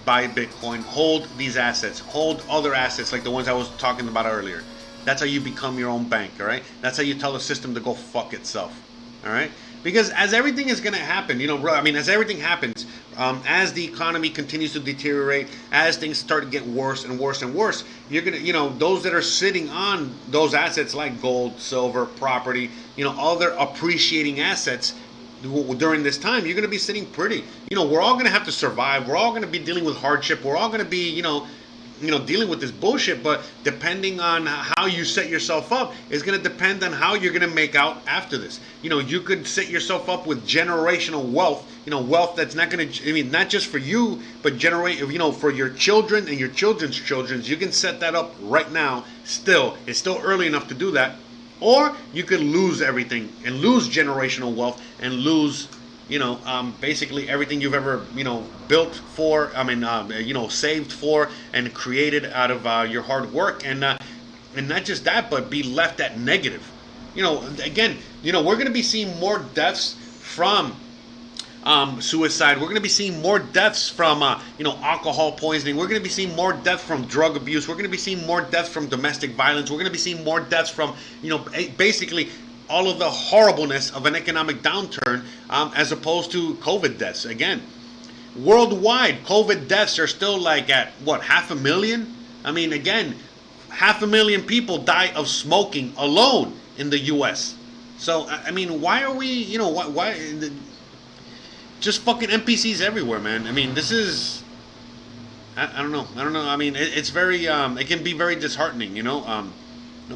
buy Bitcoin, hold these assets, hold other assets like the ones I was talking about earlier. That's how you become your own bank, all right? That's how you tell the system to go fuck itself, all right? Because as everything is going to happen, as everything happens, as the economy continues to deteriorate, as things start to get worse and worse and worse, you're going to, those that are sitting on those assets like gold, silver, property, other appreciating assets during this time, you're going to be sitting pretty. We're all going to have to survive. We're all going to be dealing with hardship. We're all going to be, dealing with this bullshit, but depending on how you set yourself up is going to depend on how you're going to make out after this. You could set yourself up with generational wealth, wealth that's not going to, not just for you, but generate, for your children and your children's children. You can set that up right now. It's still early enough to do that. Or you could lose everything and lose generational wealth and lose, basically everything you've ever, built for, saved for and created out of your hard work. And not just that, but be left at negative. Again, we're going to be seeing more deaths from suicide. We're going to be seeing more deaths from, alcohol poisoning. We're going to be seeing more deaths from drug abuse. We're going to be seeing more deaths from domestic violence. We're going to be seeing more deaths from, basically all of the horribleness of an economic downturn, as opposed to COVID deaths. Again, worldwide, COVID deaths are still like at, 500,000? Again, 500,000 people die of smoking alone in the U.S. So, why are we, why just fucking NPCs everywhere, man. This is, I don't know. It's very, it can be very disheartening,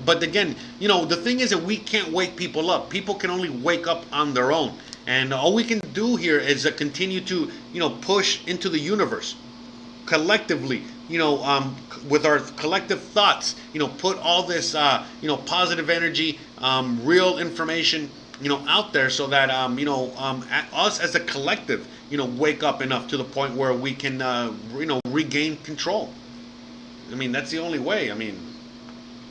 but again, the thing is that we can't wake people up. People can only wake up on their own. And all we can do here is continue to, push into the universe collectively, with our collective thoughts, put all this, positive energy, real information, out there so that, us as a collective, wake up enough to the point where we can, regain control. That's the only way.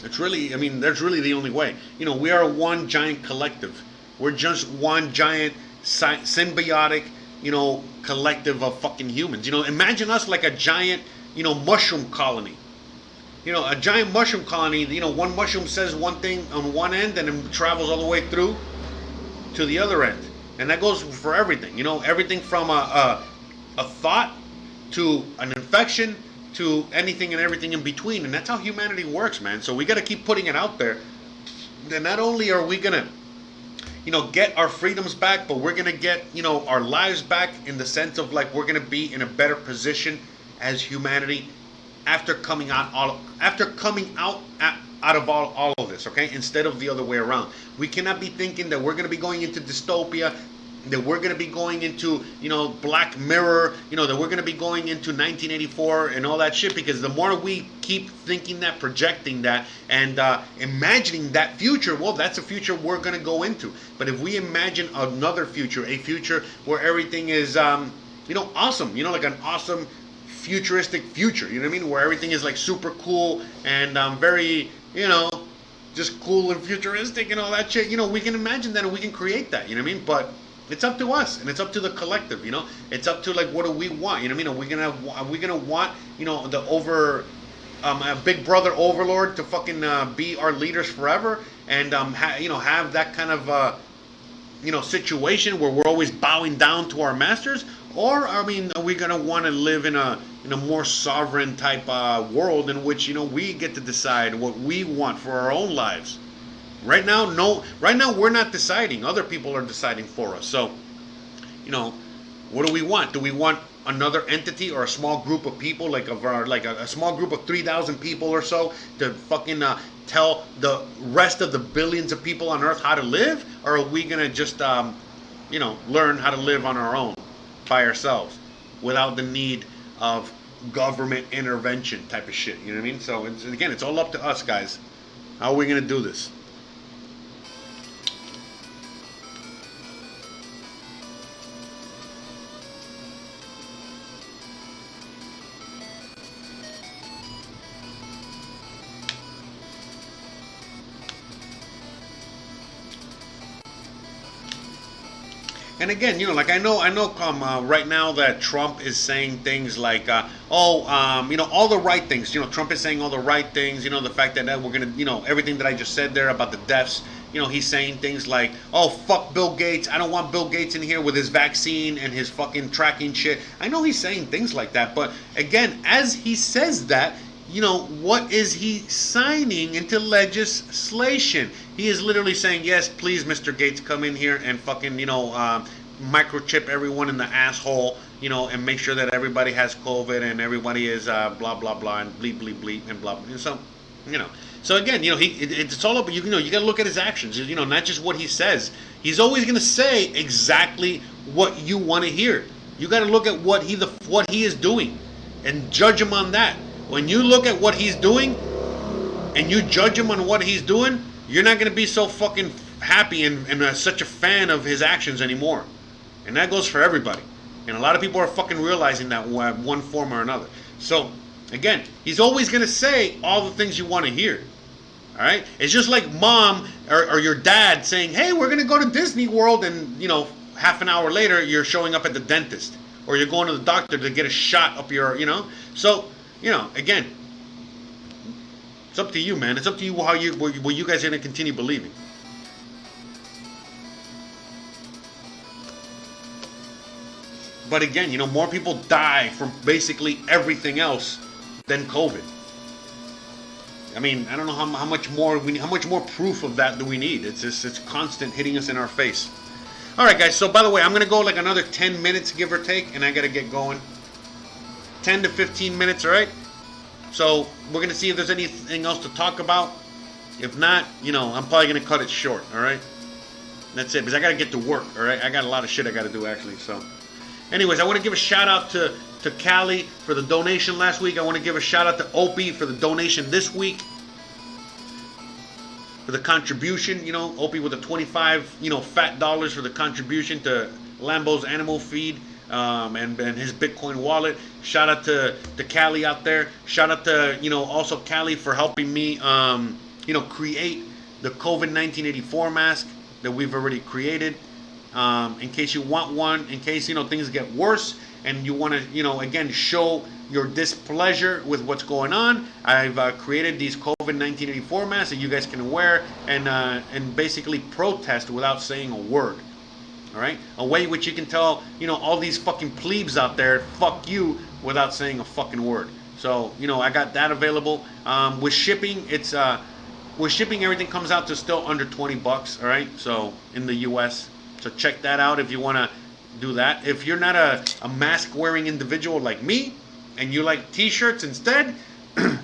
It's really, that's really the only way. We are one giant collective. We're just one giant symbiotic, collective of fucking humans. Imagine us like a giant, mushroom colony. A giant mushroom colony, one mushroom says one thing on one end and it travels all the way through to the other end. And that goes for everything. Everything from a thought to an infection to anything and everything in between. And that's how humanity works, man. So we got to keep putting it out there. Then not only are we going to, get our freedoms back, but we're going to get, our lives back in the sense of like we're going to be in a better position as humanity after coming out of all of this, okay? Instead of the other way around. We cannot be thinking that we're going to be going into dystopia, that we're going to be going into, Black Mirror, that we're going to be going into 1984 and all that shit, because the more we keep thinking that, projecting that, and imagining that future, well, that's a future we're going to go into. But if we imagine another future, a future where everything is, awesome, like an awesome futuristic future, where everything is like super cool and very, just cool and futuristic and all that shit, we can imagine that and we can create that, but it's up to us and it's up to the collective, it's up to like, what do we want, are we gonna want, the a big brother overlord to fucking be our leaders forever and have that kind of situation where we're always bowing down to our masters? Or are we gonna want to live in a more sovereign type world in which we get to decide what we want for our own lives? Right now, no. Right now, we're not deciding. Other people are deciding for us. So, what do we want? Do we want another entity or a small group of people, like a small group of 3,000 people or so, to fucking tell the rest of the billions of people on Earth how to live? Or are we gonna just learn how to live on our own, by ourselves, without the need of government intervention type of shit? You know what I mean? So it's all up to us, guys. How are we gonna do this? And again, like I know, right now that Trump is saying things like, all the right things. Trump is saying all the right things. The fact that we're gonna, everything that I just said there about the deaths. He's saying things like, oh, fuck Bill Gates. I don't want Bill Gates in here with his vaccine and his fucking tracking shit. I know he's saying things like that, but again, as he says that, what is he signing into legislation? He is literally saying, yes, please, Mr. Gates, come in here and fucking, microchip everyone in the asshole, and make sure that everybody has COVID and everybody is blah, blah, blah, and bleep, bleep, bleep, and blah, blah. So, So again, it's all about, you got to look at his actions, not just what he says. He's always going to say exactly what you want to hear. You got to look at what he is doing and judge him on that. When you look at what he's doing and you judge him on what he's doing, you're not going to be so fucking happy and such a fan of his actions anymore. And that goes for everybody. And a lot of people are fucking realizing that one form or another. So, again, he's always going to say all the things you want to hear. All right? It's just like mom or your dad saying, hey, we're going to go to Disney World, and, half an hour later, you're showing up at the dentist. Or you're going to the doctor to get a shot up your, So, again, it's up to you, man. It's up to you what you guys are going to continue believing. But again, more people die from basically everything else than COVID. I mean, I don't know how much more proof of that do we need? It's constant hitting us in our face. All right, guys. So by the way, I'm gonna go like another 10 minutes, give or take, and I gotta get going. 10 to 15 minutes, all right? So we're gonna see if there's anything else to talk about. If not, I'm probably gonna cut it short. All right. That's it, because I gotta get to work. All right. I got a lot of shit I gotta do actually. So, anyways, I want to give a shout out to Callie for the donation last week. I want to give a shout out to Opie for the donation this week. For the contribution, Opie with the 25, fat dollars for the contribution to Lambo's animal feed, and his Bitcoin wallet. Shout out to Callie out there. Shout out to, also Callie for helping me, create the COVID-1984 mask that we've already created. In case you want one, in case, things get worse and you want to, again, show your displeasure with what's going on. I've created these COVID-1984 masks that you guys can wear and basically protest without saying a word. All right? A way which you can tell, all these fucking plebes out there, fuck you, without saying a fucking word. So, I got that available. With shipping, everything comes out to still under $20, all right? So, in the U.S., so check that out if you want to do that. If you're not a mask-wearing individual like me, and you like t-shirts instead,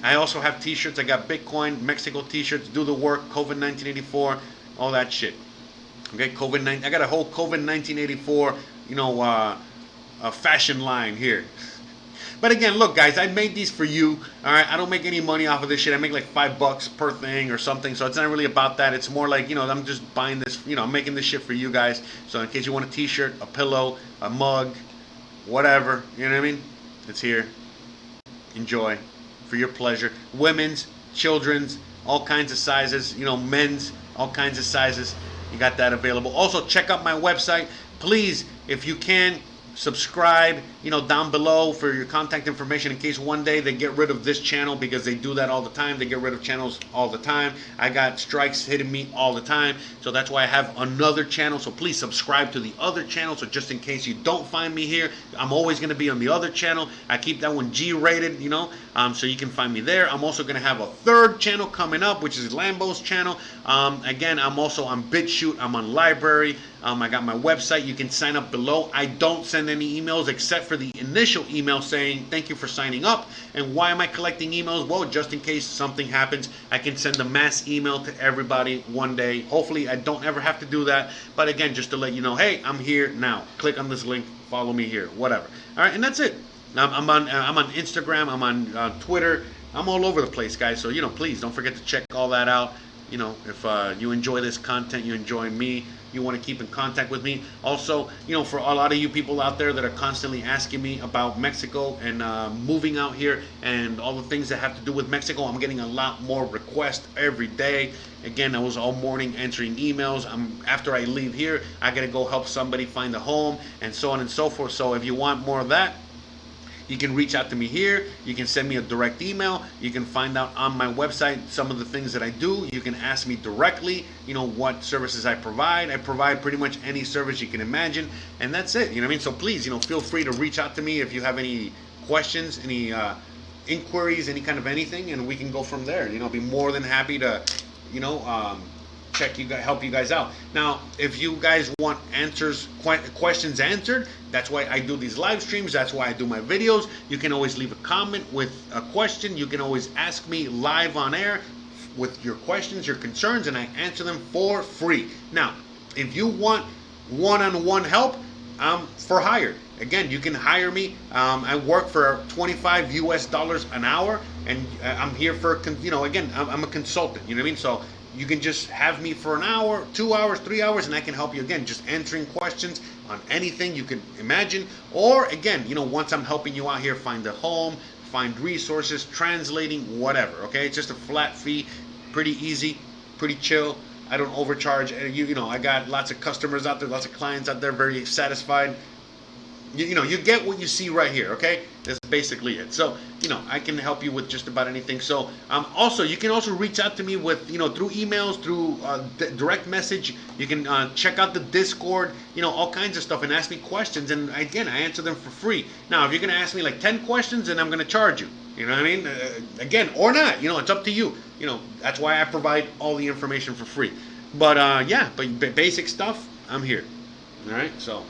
I also have t-shirts. I got Bitcoin, Mexico t-shirts, do the work, COVID-1984, all that shit. Okay, COVID-19. I got a whole COVID-1984, fashion line here. But again, look, guys, I made these for you. All right, I don't make any money off of this shit. I make like $5 per thing or something. So it's not really about that. It's more like, I'm just buying this. I'm making this shit for you guys. So in case you want a T-shirt, a pillow, a mug, whatever, you know what I mean? It's here. Enjoy for your pleasure. Women's, children's, all kinds of sizes. Men's, all kinds of sizes. You got that available. Also, check out my website. Please, if you can, subscribe, down below for your contact information in case one day they get rid of this channel, because they do that all the time. They get rid of channels all the time. I got strikes hitting me all the time. So that's why I have another channel. So please subscribe to the other channel. So just in case you don't find me here, I'm always going to be on the other channel. I keep that one G-rated, so you can find me there. I'm also going to have a third channel coming up, which is Lambo's channel. Again, I'm also on BitChute. I'm on Library. I got my website. You can sign up below. I don't send any emails except for the initial email saying thank you for signing up. And why am I collecting emails? Well, just in case something happens, I can send a mass email to everybody one day. Hopefully, I don't ever have to do that. But again, just to let you know, hey, I'm here now. Click on this link. Follow me here. Whatever. All right, and that's it. I'm on Instagram. I'm on Twitter. I'm all over the place, guys. So please don't forget to check all that out. If you enjoy this content, you enjoy me, you want to keep in contact with me. Also, for a lot of you people out there that are constantly asking me about Mexico and moving out here and all the things that have to do with Mexico, I'm getting a lot more requests every day. Again, I was all morning answering emails. After I leave here, I gotta go help somebody find a home and so on and so forth. So if you want more of that, you can reach out to me here. You can send me a direct email. You can find out on my website some of the things that I do. You can ask me directly, what services I provide. I provide pretty much any service you can imagine, and that's it. You know what I mean? So please, feel free to reach out to me if you have any questions, any inquiries, any kind of anything, and we can go from there. I'll be more than happy to, help you guys out. Now, if you guys want questions answered, that's why I do these live streams. That's why I do my videos. You can always leave a comment with a question. You can always ask me live on air with your questions, your concerns, and I answer them for free. Now, if you want one-on-one help, I'm for hire. Again, you can hire me. I work for $25 US an hour, and I'm here for, again, I'm a consultant. You know what I mean? So you can just have me for an hour, 2 hours, 3 hours, and I can help you, again, just answering questions on anything you can imagine. Or, again, once I'm helping you out here find a home, find resources, translating, whatever, okay? It's just a flat fee, pretty easy, pretty chill. I don't overcharge. I got lots of customers out there, lots of clients out there, very satisfied. You get what you see right here, okay? That's basically it. So, I can help you with just about anything. So, also, you can also reach out to me with, through emails, through direct message. You can check out the Discord, all kinds of stuff, and ask me questions. And again, I answer them for free. Now, if you're going to ask me like 10 questions, then I'm going to charge you. You know what I mean? Again, or not. It's up to you. That's why I provide all the information for free. But, but basic stuff, I'm here. All right? So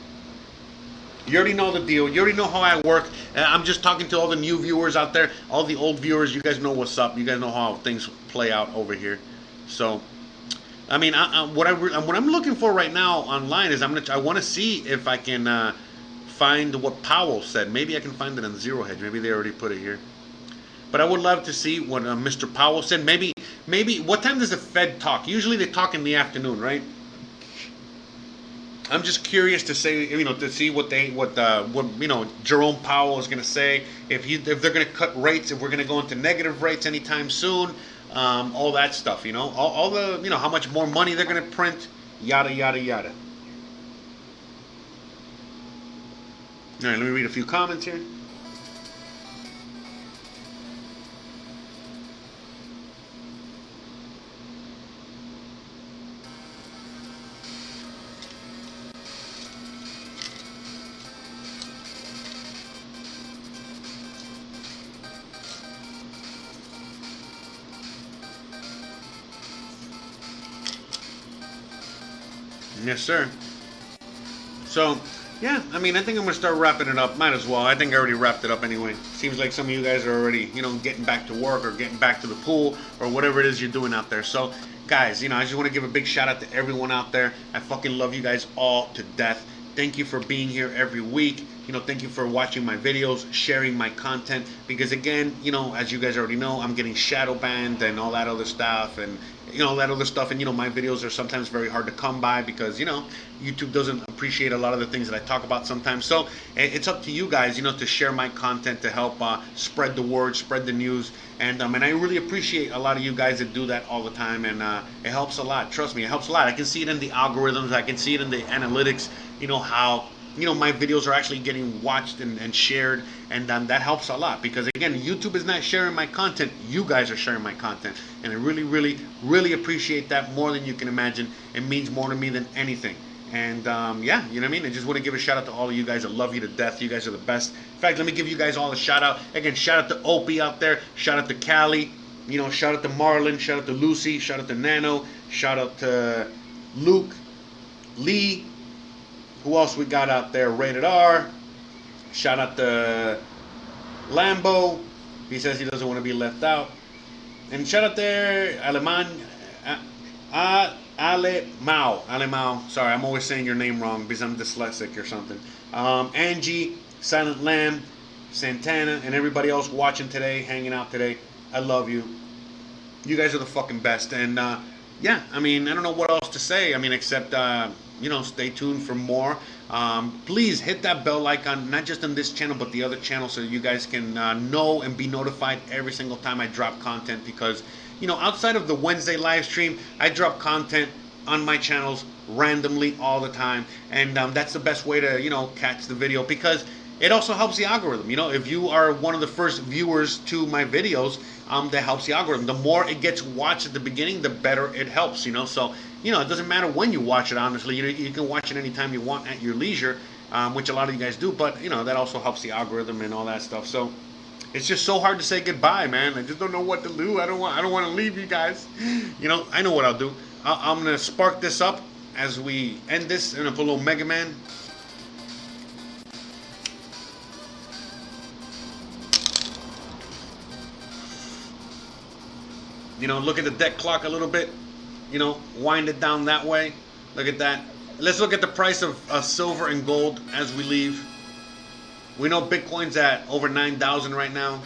you already know the deal. You already know how I work. I'm just talking to all the new viewers out there, all the old viewers. You guys know what's up. You guys know how things play out over here. So, I mean, what I'm looking for right now online is I want to see if I can find what Powell said. Maybe I can find it on Zero Hedge. Maybe they already put it here. But I would love to see what Mr. Powell said. Maybe what time does the Fed talk? Usually they talk in the afternoon, right? I'm just curious to say, to see what Jerome Powell is going to say, if they're going to cut rates, if we're going to go into negative rates anytime soon, all that stuff, all the, how much more money they're going to print, yada yada yada. All right, let me read a few comments here. Yes, sir. So, yeah, I think I'm going to start wrapping it up. Might as well. I think I already wrapped it up anyway. Seems like some of you guys are already, getting back to work or getting back to the pool or whatever it is you're doing out there. So, guys, I just want to give a big shout out to everyone out there. I fucking love you guys all to death. Thank you for being here every week. Thank you for watching my videos, sharing my content. Because again, as you guys already know, I'm getting shadow banned and all that other stuff, and all that other stuff. And my videos are sometimes very hard to come by because YouTube doesn't appreciate a lot of the things that I talk about sometimes. So it's up to you guys, to share my content, to help spread the word, spread the news. And I really appreciate a lot of you guys that do that all the time, and it helps a lot. Trust me, it helps a lot. I can see it in the algorithms. I can see it in the analytics. How my videos are actually getting watched and shared, and that helps a lot, because again, YouTube is not sharing my content, you guys are sharing my content, and I really, really, really appreciate that more than you can imagine. It means more to me than anything. And yeah, you know what I mean? I just want to give a shout out to all of you guys. I love you to death. You guys are the best. In fact, let me give you guys all a shout out. Again, shout out to Opie out there, shout out to Callie, shout out to Marlon, shout out to Lucy, shout out to Nano, shout out to Luke, Lee. Who else we got out there? Rated R. Shout out to Lambo. He says he doesn't want to be left out. And shout out there, Alemão. Sorry, I'm always saying your name wrong because I'm dyslexic or something. Angie, Silent Lamb, Santana, and everybody else watching today, hanging out today. I love you. You guys are the fucking best. And yeah, I don't know what else to say. Except stay tuned for more. Please hit that bell icon, not just on this channel, but the other channel, so you guys can know and be notified every single time I drop content. Because, outside of the Wednesday live stream, I drop content on my channels randomly all the time. And that's the best way to, catch the video, because it also helps the algorithm. If you are one of the first viewers to my videos, that helps the algorithm. The more it gets watched at the beginning, the better it helps, So, it doesn't matter when you watch it, honestly. You can watch it anytime you want at your leisure, which a lot of you guys do. But, that also helps the algorithm and all that stuff. So, it's just so hard to say goodbye, man. I just don't know what to do. I don't want to leave you guys. I know what I'll do. I'm going to spark this up as we end this. I'm going to put a little Mega Man. Look at the deck clock a little bit. Wind it down that way. Look at that. Let's look at the price of silver and gold as we leave. We know Bitcoin's at over 9,000 right now.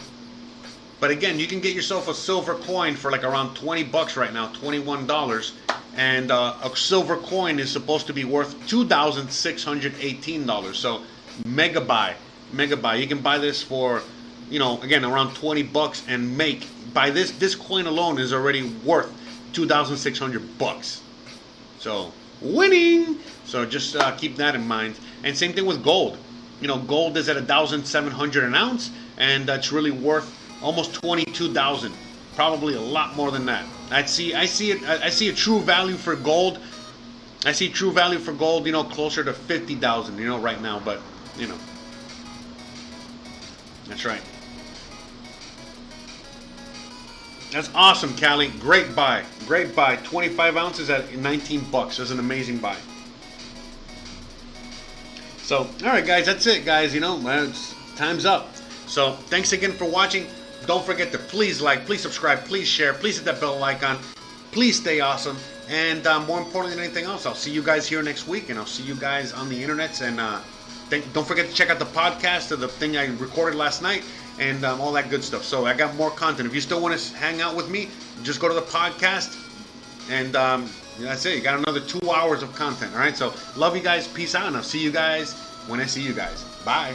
But again, you can get yourself a silver coin for like around 20 bucks right now, $21. And a silver coin is supposed to be worth $2,618. So mega buy. You can buy this for, again, around 20 bucks and by this coin alone is already worth 2,600 bucks. So winning. So just keep that in mind. And same thing with gold. Gold is at 1,700 an ounce, and that's really worth almost 22,000. Probably a lot more than that. I see a true value for gold. I see true value for gold, closer to 50,000, right now. But that's right. That's awesome, Callie. Great buy. 25 ounces at 19 bucks. That's an amazing buy. So, all right, guys, that's it, guys. Time's up. So, thanks again for watching. Don't forget to please like, please subscribe, please share, please hit that bell icon. Please stay awesome. And more importantly than anything else, I'll see you guys here next week, and I'll see you guys on the internets. And don't forget to check out the podcast of the thing I recorded last night. And all that good stuff. So I got more content. If you still want to hang out with me, just go to the podcast. And that's it. You got another 2 hours of content. All right. So love you guys. Peace out. And I'll see you guys when I see you guys. Bye.